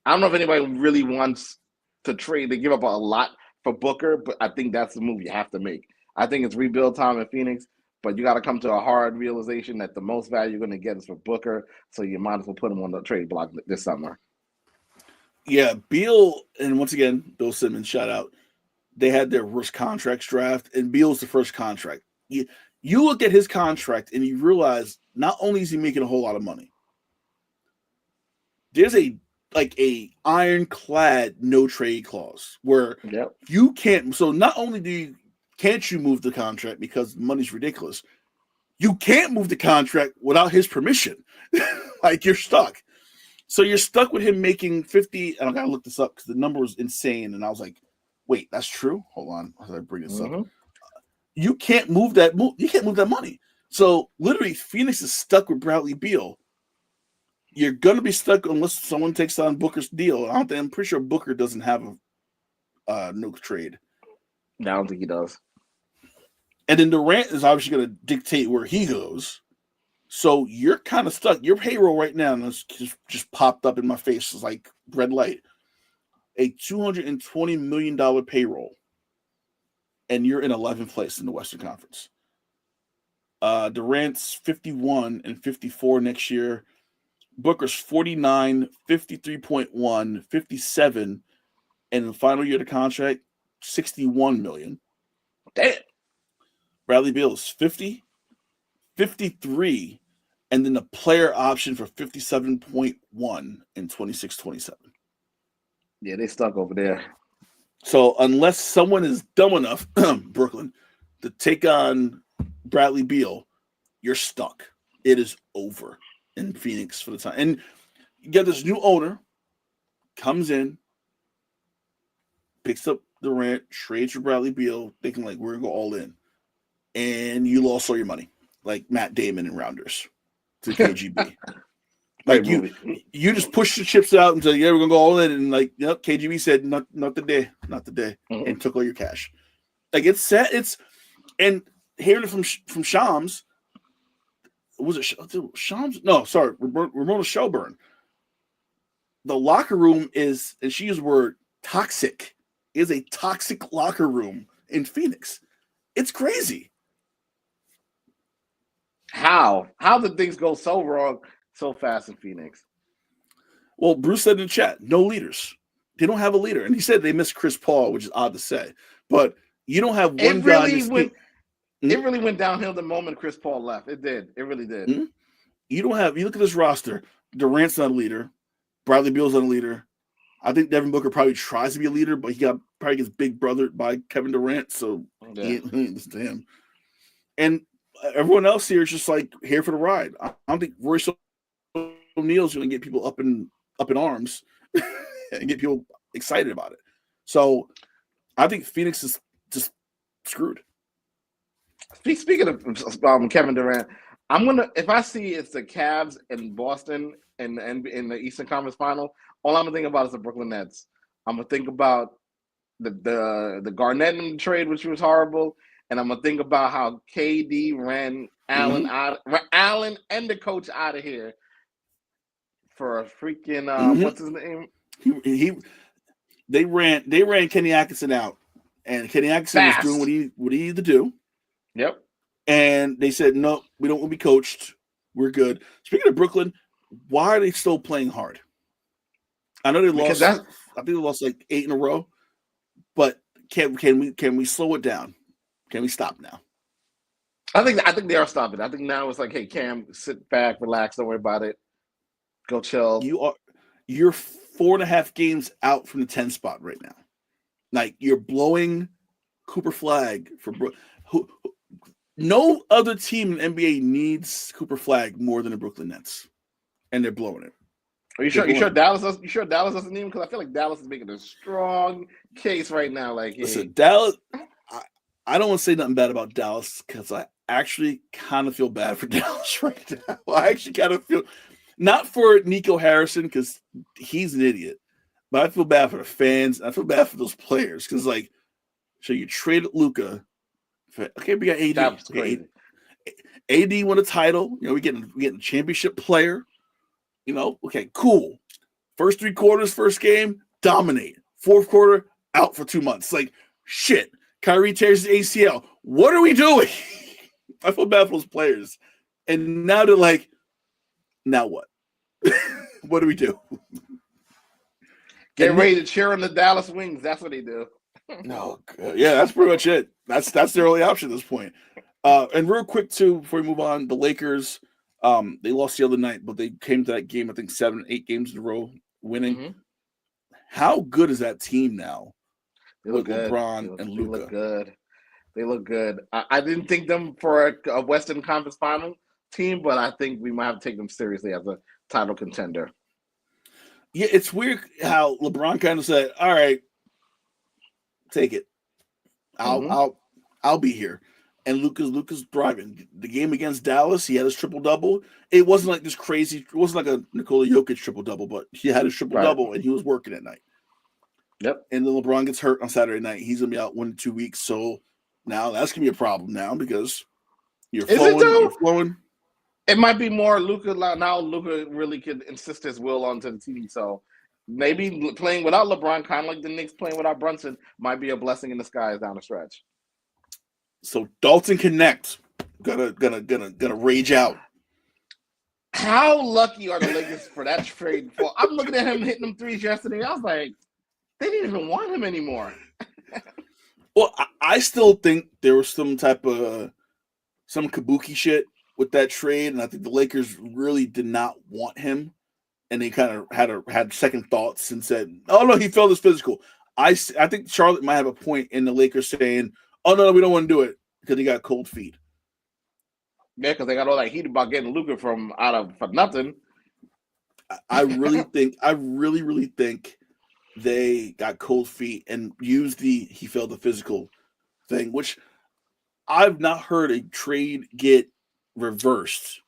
I don't know if anybody really wants to trade. They give up a lot for Booker, but I think that's the move you have to make. I think it's rebuild time in Phoenix, but you got to come to a hard realization that the most value you're going to get is for Booker, so you might as well put him on the trade block this summer. Yeah, Beal, and once again, Bill Simmons, shout out. They had their worst contracts draft, and Beal's the first contract. You look at his contract, and you realize not only is he making a whole lot of money, there's a ironclad no trade clause where you can't. So not only can't you move the contract because money's ridiculous, you can't move the contract without his permission. Like, you're stuck. So you're stuck with him making 50. And I gotta look this up because the number was insane. And I was like, wait, that's true? Hold on. How did I bring this up? You can't move that. You can't move that money. So literally, Phoenix is stuck with Bradley Beal. You're gonna be stuck unless someone takes on Booker's deal. I'm pretty sure Booker doesn't have a no trade. No, I don't think he does. And then Durant is obviously going to dictate where he goes. So you're kind of stuck. Your payroll right now, and it's just popped up in my face, is like red light. A $220 million payroll. And you're in 11th place in the Western Conference. Durant's 51 and 54 next year. Booker's 49, 53.1, 57. And in the final year of the contract, $61 million. Damn. Bradley Beal is 50, 53, and then the player option for 57.1 in 26-27. Yeah, they stuck over there. So unless someone is dumb enough, Brooklyn, to take on Bradley Beal, you're stuck. It is over in Phoenix for the time. And you get this new owner, comes in, picks up Durant, trades for Bradley Beal, thinking like, we're going to go all in. And you lost all your money, like Matt Damon and Rounders to KGB. Like you just push the chips out and say, yeah, we're gonna go all in, and like, yep, KGB said, not today, and took all your cash. Like, it's set. It's, and hearing it from Shams, was it Shams? No, sorry, Ramona Shelburne. The locker room is, and she used the word toxic, is a toxic locker room in Phoenix. It's crazy. How did things go so wrong so fast in Phoenix? Well, Bruce said in the chat, no leaders. They don't have a leader. And he said they miss Chris Paul, which is odd to say. But you don't have one guy. It really went downhill the moment Chris Paul left. It did. It really did. Mm-hmm. You look at this roster. Durant's not a leader. Bradley Beal's not a leader. I think Devin Booker probably tries to be a leader, but he probably gets big brothered by Kevin Durant, so he ain't listen to him. And everyone else here is just like here for the ride. I don't think Royce O'Neal's going to get people up in arms and get people excited about it. So I think Phoenix is just screwed. Speaking of Kevin Durant, if I see it's the Cavs and Boston in the Eastern Conference Final, all I'm gonna think about is the Brooklyn Nets. I'm gonna think about the Garnett trade, which was horrible, and I'm gonna think about how KD ran Allen Allen and the coach out of here for a freaking what's his name? They ran Kenny Atkinson out, and Kenny Atkinson was doing what he needed to do. Yep. And they said, no, we don't want to be coached. We're good. Speaking of Brooklyn, why are they still playing hard? I know they lost. I think they lost like 8 in a row. But can we slow it down? Can we stop now? I think they are stopping. I think now it's like, hey, Cam, sit back, relax, don't worry about it. Go chill. You're 4.5 games out from the 10 spot right now. Like, you're blowing Cooper Flag for no other team in the NBA needs Cooper Flag more than the Brooklyn Nets, and they're blowing it. Are you sure Dallas doesn't need him? Because I feel like Dallas is making a strong case right now. Like, hey. Listen, Dallas. I don't want to say nothing bad about Dallas because I actually kind of feel bad for Dallas right now. I actually kind of feel not for Nico Harrison because he's an idiot, but I feel bad for the fans. I feel bad for those players because, like, so you traded Luka. Okay, we got AD. That was crazy. AD won a title. We getting a championship player. Okay, cool. First 3 quarters, first game, dominate. Fourth quarter, out for 2 months. Like, shit. Kyrie tears his ACL. What are we doing? I feel bad for those players. And now they're like, now what? What do we do? Get ready to cheer on the Dallas Wings. That's what they do. No, yeah, that's pretty much it. That's their only option at this point. And real quick too, before we move on, the Lakers, they lost the other night, but they came to that game, I think 7, 8 games in a row, winning. Mm-hmm. How good is that team now? They look good. LeBron and Luka. They look good. They look good. I didn't think them for a Western Conference Final team, but I think we might have to take them seriously as a title contender. Yeah, it's weird how LeBron kind of said, "All right, take it. I'll be here." And Luka's thriving. The game against Dallas, he had his triple-double. It wasn't like this crazy. It wasn't like a Nikola Jokic triple-double, but he had his triple-double, and he was working at night. Yep. And then LeBron gets hurt on Saturday night. He's going to be out 1 to 2 weeks. So now that's going to be a problem now because you're flowing. It might be more Luka. Now Luka really could insist his will onto the team. So maybe playing without LeBron, kind of like the Knicks playing without Brunson, might be a blessing in disguise down the stretch. So Dalton Connect gonna rage out. How lucky are the Lakers for that trade? I'm looking at him hitting them threes yesterday. I was like, they didn't even want him anymore. Well, I still think there was some type of some kabuki shit with that trade, and I think the Lakers really did not want him, and they kind of had second thoughts and said, "Oh no, he failed his physical." I think Charlotte might have a point in the Lakers saying, "Oh no, we don't want to do it because he got cold feet." Yeah, because they got all that heat about getting Luka from out of for nothing. I really think they got cold feet and used the he failed the physical thing, which I've not heard a trade get reversed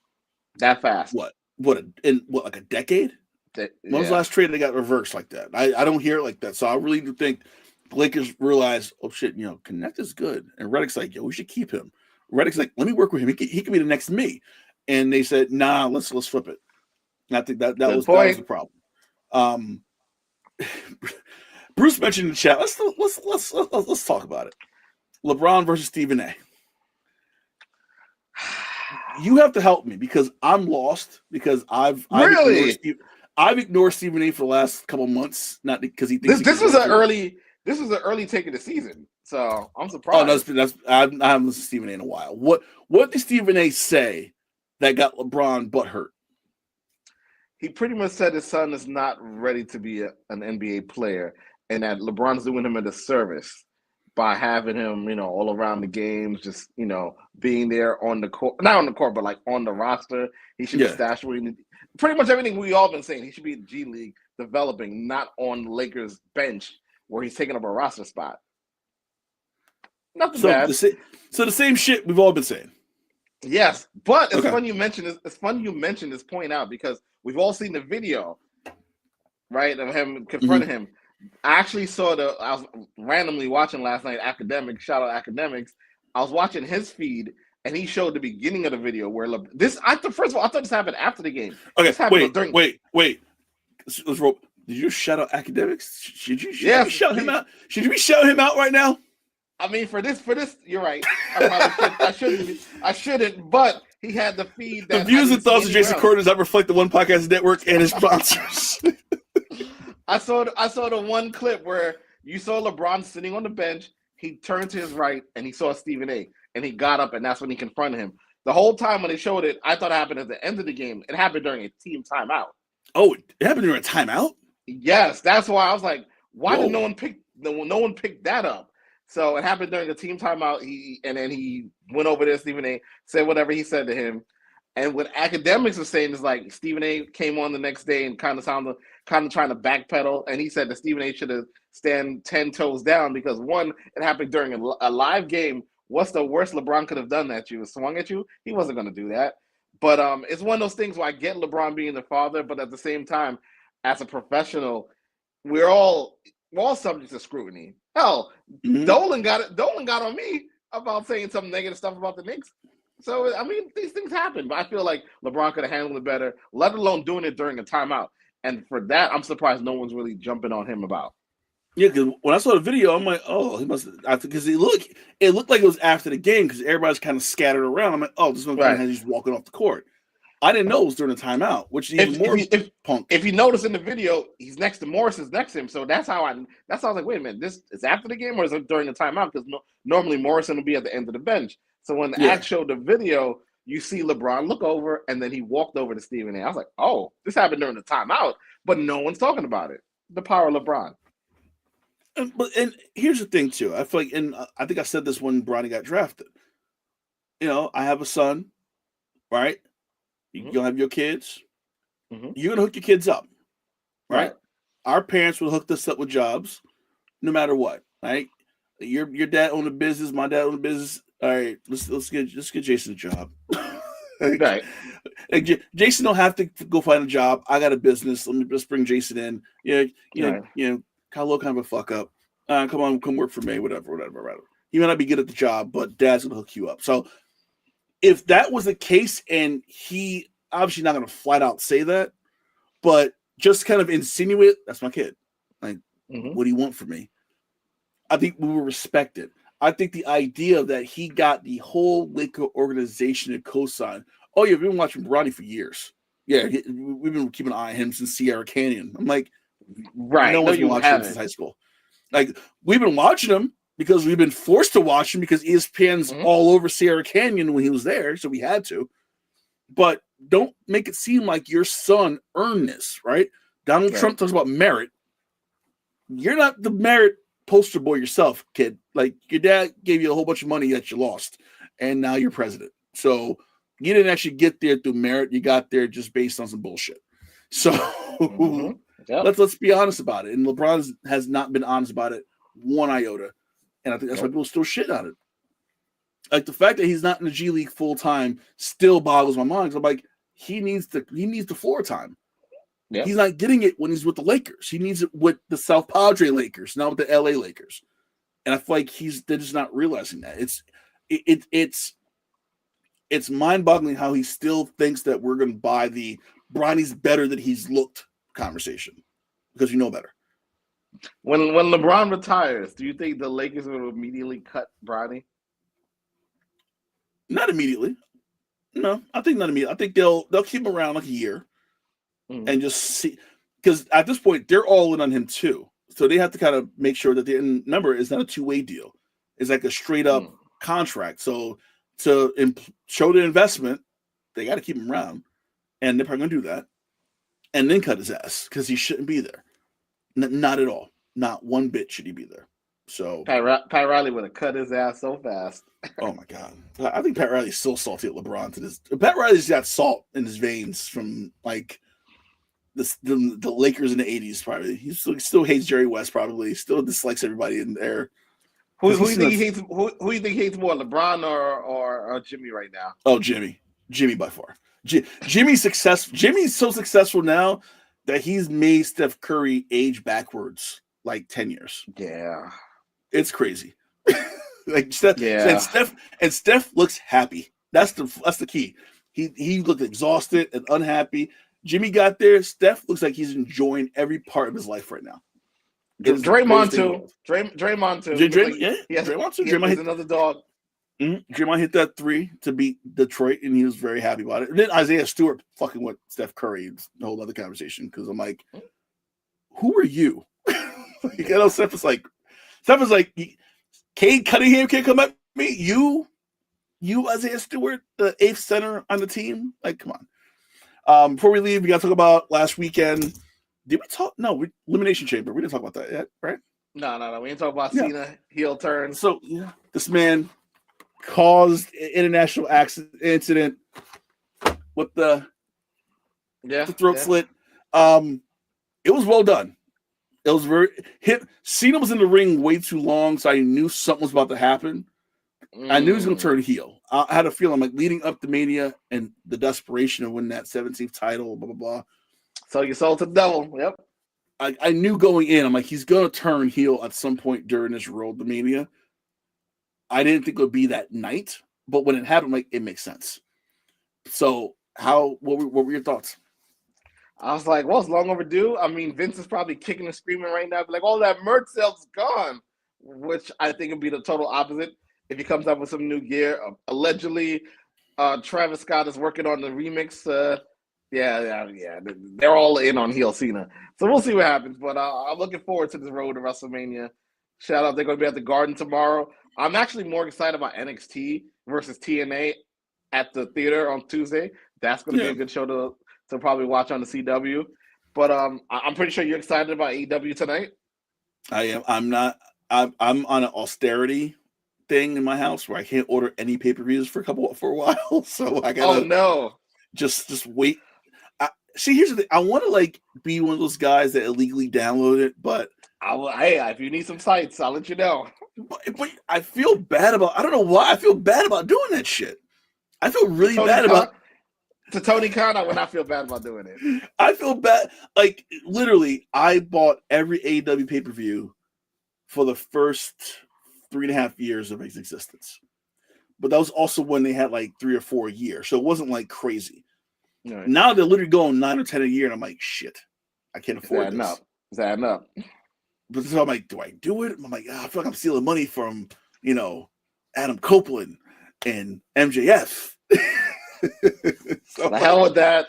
that fast. Like a decade? When was the last trade they got reversed like that? I don't hear it like that. So I really do think the Lakers realize, oh shit, Connect is good. And Redick's like, yo, we should keep him. Redick's like, let me work with him. He can be the next me. And they said, nah, let's flip it. And I think that was the problem. Bruce mentioned in the chat. Let's talk about it. LeBron versus Stephen A. You have to help me because I'm lost because I've ignored Stephen A for the last couple months, not because he thinks this was an early take of the season, so I'm surprised. Oh, I haven't listened to Stephen A in a while. What did Stephen A say that got LeBron butt hurt? He pretty much said his son is not ready to be an NBA player, and that LeBron's doing him a disservice by having him, all around the games, just, being there on the court, not on the court, but like on the roster. He should be stashed where pretty much everything we all been saying. He should be in G League developing, not on the Lakers bench where he's taking up a roster spot. Nothing bad. So the same shit we've all been saying. Yes, but it's funny you mentioned this. It's funny you mentioned this point out because we've all seen the video, right, of him confronting him. I actually I was randomly watching last night, Academics, shout out Academics. I was watching his feed, and he showed the beginning of the video where first of all, I thought this happened after the game. Okay, wait. Did you shout out Academics? Should you shout him out? Should you be shouting him out right now? I mean, for this, you're right. I shouldn't, but he had the feed. The views and thoughts of Jason Court does not reflect the One Podcast Network and its sponsors. I saw the one clip where you saw LeBron sitting on the bench. He turned to his right and he saw Stephen A. And he got up and that's when he confronted him. The whole time when they showed it, I thought it happened at the end of the game. It happened during a team timeout. Oh, it happened during a timeout? Yes, that's why I was like, why did no one pick that up? So it happened during a team timeout. He went over there. Stephen A. said whatever he said to him. And what Academics was saying is like Stephen A. came on the next day and kind of trying to backpedal. And he said that Stephen A. should have stand 10 toes down because one, it happened during a live game. What's the worst LeBron could have done at you? Swung at you? He wasn't going to do that. But it's one of those things where I get LeBron being the father, but at the same time, as a professional, we're all subject to scrutiny. Hell, Dolan got on me about saying some negative stuff about the Knicks. So I mean, these things happen, but I feel like LeBron could have handled it better, let alone doing it during a timeout. And for that, I'm surprised no one's really jumping on him about. Yeah, because when I saw the video, I'm like, oh, he must have, because it looked like it was after the game because everybody's kind of scattered around. I'm like, oh, this one's Right. he's walking off the court. I didn't know it was during the timeout, which is even more punk. If you notice in the video, he's next to Morris is next to him. So that's how I was like, wait a minute, this is after the game or is it during the timeout? Because normally Morrison will be at the end of the bench. So when the act showed the video, you see LeBron look over and then he walked over to Stephen A. I was like, oh, this happened during the timeout, but no one's talking about it. The power of LeBron. And here's the thing too. I feel like, and I think I said this when Bronny got drafted. You know, I have a son, right? You're gonna have your kids. You're gonna hook your kids up, right? Our parents would hook us up with jobs, no matter what, right? Your dad owned a business, my dad owned a business. All right, let's get Jason a job. Right. Like, Jason don't have to go find a job. I got a business. Let me just bring Jason in. You know, Kahlil kind of a fuck up. Come work for me. Whatever. He might not be good at the job, but dad's gonna hook you up. So if that was the case, and he obviously not going to flat out say that, but just kind of insinuate, that's my kid. Like, what do you want from me? I think we will respect it. I think the idea that he got the whole Laker organization to co-sign. Oh, yeah, we've been watching Bronny for years. Yeah, we've been keeping an eye on him since Sierra Canyon. I'm like, right. No one's been watching him since high school. Like, we've been watching him because we've been forced to watch him because ESPN's all over Sierra Canyon when he was there, so we had to. But don't make it seem like your son earned this, right? Donald Trump talks about merit. You're not the merit poster boy yourself, kid. Like, your dad gave you a whole bunch of money that you lost, and now you're president. So you didn't actually get there through merit. You got there just based on some bullshit. So let's be honest about it. And LeBron has not been honest about it one iota. And I think that's why people still shit on it. Like, the fact that he's not in the G League full time still boggles my mind. Because I'm like, he needs the floor time. Yep. He's not getting it when he's with the Lakers. He needs it with the South Padre Lakers, not with the LA Lakers. And I feel like they're just not realizing that. It's mind-boggling how he still thinks that we're going to buy the Bronny's better than he's looked conversation because you know better. When LeBron retires, do you think the Lakers will immediately cut Bronny? Not immediately. No, I think not immediately. I think they'll keep him around like a year and just see, because at this point they're all in on him too. So they have to kind of make sure that the number is not a two-way deal. It's like a straight up contract. So to show the investment, they got to keep him around, and they're probably going to do that, and then cut his ass because he shouldn't be there. Not at all. Not one bit should he be there. So Pat Riley would have cut his ass so fast. Oh my God! I think Pat Riley's still salty at LeBron to this. Pat Riley's got salt in his veins from like the Lakers in the '80s. Probably he still hates Jerry West. Probably still dislikes everybody in there. Who do you think he hates? Who do you think hates more, LeBron or Jimmy right now? Oh, Jimmy by far. Jimmy's successful. Jimmy's so successful now that he's made Steph Curry age backwards like 10 years. Yeah, it's crazy. Like Steph, and Steph looks happy. That's the key. He looked exhausted and unhappy. Jimmy got there. Steph looks like he's enjoying every part of his life right now. Draymond too. Draymond too. Draymond too. Draymond hit another dog. Draymond hit that 3 to beat Detroit, and he was very happy about it. And then Isaiah Stewart fucking with Steph Curry. It's a whole other conversation because I'm like, who are you? You know, Steph is like, Cade Cunningham can't come at me. You Isaiah Stewart, the 8th center on the team. Like, come on. Before we leave, we got to talk about last weekend. Did we talk? No, Elimination Chamber. We didn't talk about that yet, right? No. We didn't talk about Cena heel turn. So this man caused an international incident with the throat slit. It was well done. It was Cena was in the ring way too long, so I knew something was about to happen. I knew he was going to turn heel. I had a feeling like leading up to Mania and the desperation of winning that 17th title, blah, blah, blah. So you sold to the devil. Yep. I knew going in, I'm like, he's going to turn heel at some point during this road to Mania. I didn't think it would be that night, but when it happened, like it makes sense. So what were your thoughts? I was like, well, it's long overdue. I mean, Vince is probably kicking and screaming right now, like, all that merch sales gone, which I think would be the total opposite if he comes up with some new gear. Allegedly, Travis Scott is working on the remix. Yeah. They're all in on heel Cena. So we'll see what happens. But I'm looking forward to this road to WrestleMania. Shout out, they're going to be at the Garden tomorrow. I'm actually more excited about NXT versus TNA at the theater on Tuesday. That's going to be a good show to probably watch on the CW. But I'm pretty sure you're excited about AEW tonight. I am. I'm not. I'm on an austerity thing in my house where I can't order any pay-per-views for a while. So I gotta just wait. See, here's the thing. I want to like be one of those guys that illegally download it, but if you need some sites, I'll let you know. But I feel bad about. I don't know why I feel bad about doing that shit. I feel really bad about. To Tony Khan, I would not feel bad about doing it. I feel bad. Like, literally, I bought every AEW pay-per-view for the first 3.5 years of its existence. But that was also when they had like 3 or 4 a year. So it wasn't like crazy. Right. Now they're literally going 9 or 10 a year, and I'm like, shit, I can't afford this. It's adding up. But so I'm like, do I do it? I'm like, I feel like I'm stealing money from, Adam Copeland and MJF. So the hell with that.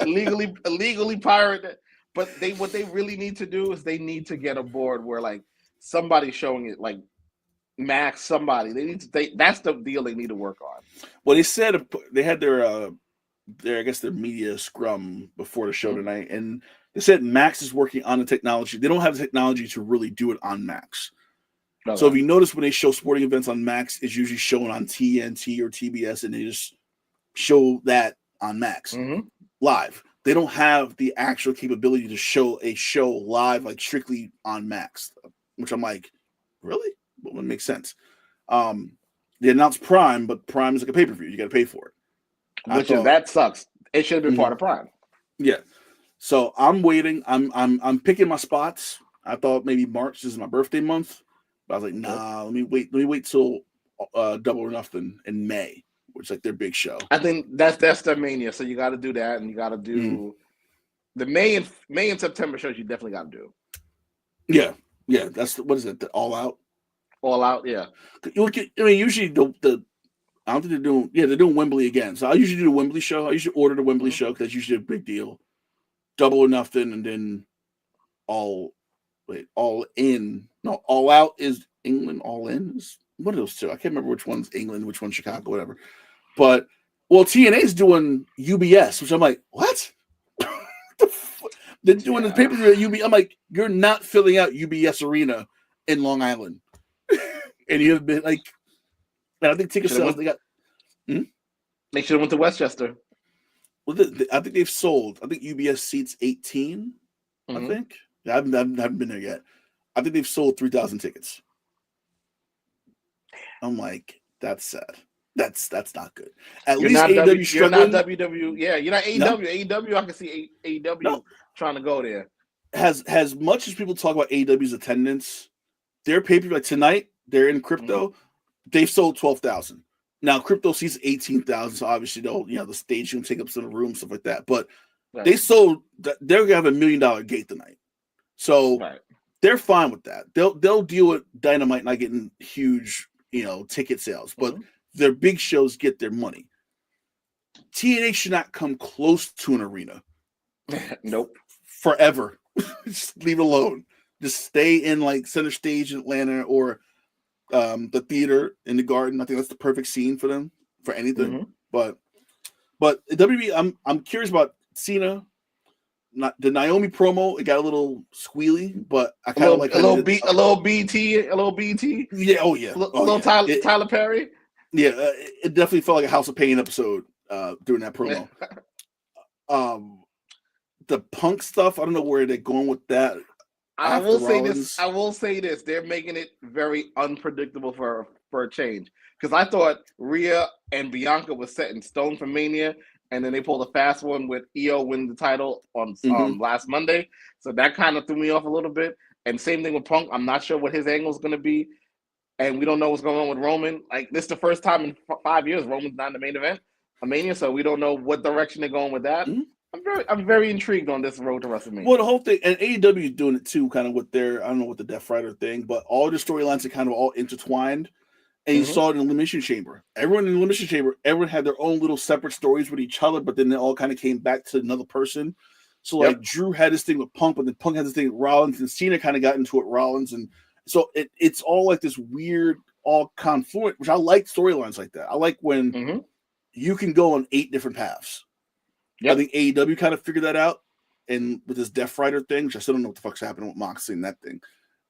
Illegally pirate. But what they really need to do is they need to get a board where like somebody's showing it, like Max, somebody. That's the deal they need to work on. Well, they said they had their media scrum before the show tonight, and they said Max is working on the technology. They don't have the technology to really do it on Max. Okay. So if you notice when they show sporting events on Max, it's usually shown on TNT or TBS, and they just show that on Max live. They don't have the actual capability to show a show live, like strictly on Max, which I'm like, really? Well, it makes sense. They announced Prime, but Prime is like a pay-per-view. You got to pay for it. That sucks. It should have been part of Prime. Yeah. So I'm waiting. I'm picking my spots. I thought maybe March is my birthday month. But I was like, nah, let me wait till Double or Nothing in May, which is like their big show. I think that's their mania. So you got to do that, and you got to do the May and September shows. You definitely got to do. Yeah. That's what is it? The All Out. All Out. Yeah. Usually the I don't think they're doing. Yeah, they're doing Wembley again. So I usually do the Wembley show. I usually order the Wembley show because that's usually a big deal. Double or Nothing, and then All In. No, All Out is England. All In is one of those two. I can't remember which one's England, which one's Chicago, whatever. But TNA's doing UBS, which I'm like, what? They're doing this pay-per-view at UBS. I'm like, you're not filling out UBS Arena in Long Island, and you have been like, and I think ticket sales they got. They should have went to Westchester. Well, I think they've sold. I think UBS seats 18. I think. I haven't been there yet. I think they've sold 3,000 tickets. I'm like, that's sad. That's not good. At least AEW struggling. You're not WWE. Yeah, you're not AEW. No. AEW, I can see AEW trying to go there. As much as people talk about AEW's attendance, their pay-per-view like tonight, they're in crypto. They've sold 12,000. Now crypto sees 18,000, so obviously the stage can take up some of the room, stuff like that. But they sold. They're gonna have $1 million gate tonight, so they're fine with that. They'll deal with Dynamite not getting huge, ticket sales, but their big shows get their money. TNA should not come close to an arena. Nope. Forever. Just leave it alone. Just stay in like center stage in Atlanta or the theater in the Garden. I think that's the perfect scene for them for anything. But WWE, I'm curious about Cena. Not the Naomi promo. It got a little squealy, but I kind of like a little BT. Yeah. Oh yeah. Tyler Perry. Yeah. It definitely felt like a House of Pain episode during that promo. The Punk stuff. I don't know where they're going with that. I will say this. They're making it very unpredictable for a change. Because I thought Rhea and Bianca was set in stone for Mania, and then they pulled a fast one with Io winning the title on last Monday. So that kind of threw me off a little bit. And same thing with Punk. I'm not sure what his angle is going to be. and we don't know what's going on with Roman. Like, this is the first time in 5 years Roman's not in the main event, Mania, so we don't know what direction they're going with that. I'm very intrigued on this road to WrestleMania. Well, the whole thing, and AEW is doing it too, kind of with their, I don't know what the Death Rider thing, but all the storylines are kind of all intertwined. And you saw it in the Elimination Chamber. Everyone in the Elimination Chamber, everyone had their own little separate stories with each other, but then they all kind of came back to another person. So, like, Drew had this thing with Punk, but then Punk had this thing with Rollins, and Cena kind of got into it, Rollins. And so it's all like this weird, all confluent, which I like storylines like that. I like when you can go on 8 different paths. I think AEW kind of figured that out, and with this Death Rider thing, which I still don't know what the fuck's happening with Moxley and that thing.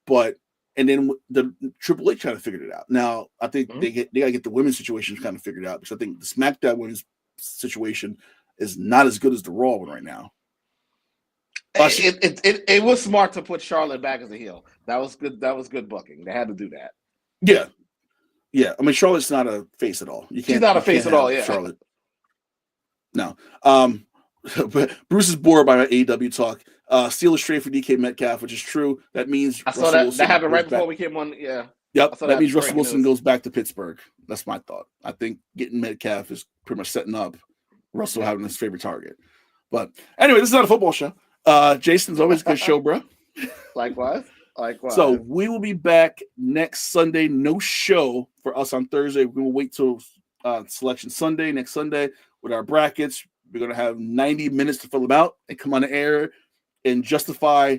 But and then the Triple H kind of figured it out. Now I think they gotta get the women's situation kind of figured out, because I think the SmackDown women's situation is not as good as the Raw one right now. It was smart to put Charlotte back as a heel. That was good. That was good booking. They had to do that. Yeah. I mean, Charlotte's not a face at all. She's not a face at all. Yeah, Charlotte. No. But Bruce is bored by my AEW talk. Steal a straight for DK Metcalf, which is true. That means I saw that happened right before we came on. Yeah. Yep. That means Russell Wilson goes back to Pittsburgh. That's my thought. I think getting Metcalf is pretty much setting up Russell having his favorite target. But anyway, this is not a football show. Jason's always a good show, bro. Likewise. So we will be back next Sunday. No show for us on Thursday. We're going to wait till Selection Sunday, next Sunday, with our brackets. We're going to have 90 minutes to fill them out and come on the air and justify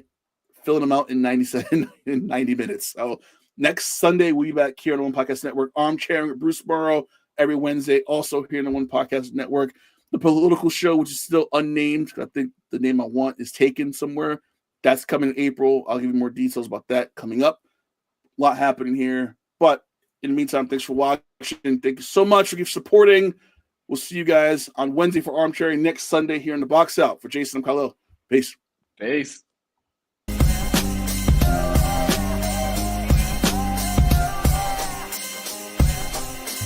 filling them out in 90 minutes. So next Sunday, we'll be back here on the One Podcast Network. Armchairing with Bruce Morrow every Wednesday, also here on the One Podcast Network. The political show, which is still unnamed, I think the name I want is taken somewhere. That's coming in April. I'll give you more details about that coming up. A lot happening here. But in the meantime, thanks for watching. Thank you so much for supporting. We'll see you guys on Wednesday for Armchairing, next Sunday here in the Box Out. For Jason, I'm Kahlil. Peace.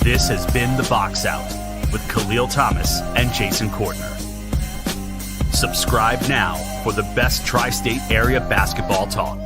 This has been The Box Out with Kahlil Thomas and Jason Kortner. Subscribe now for the best tri-state area basketball talk.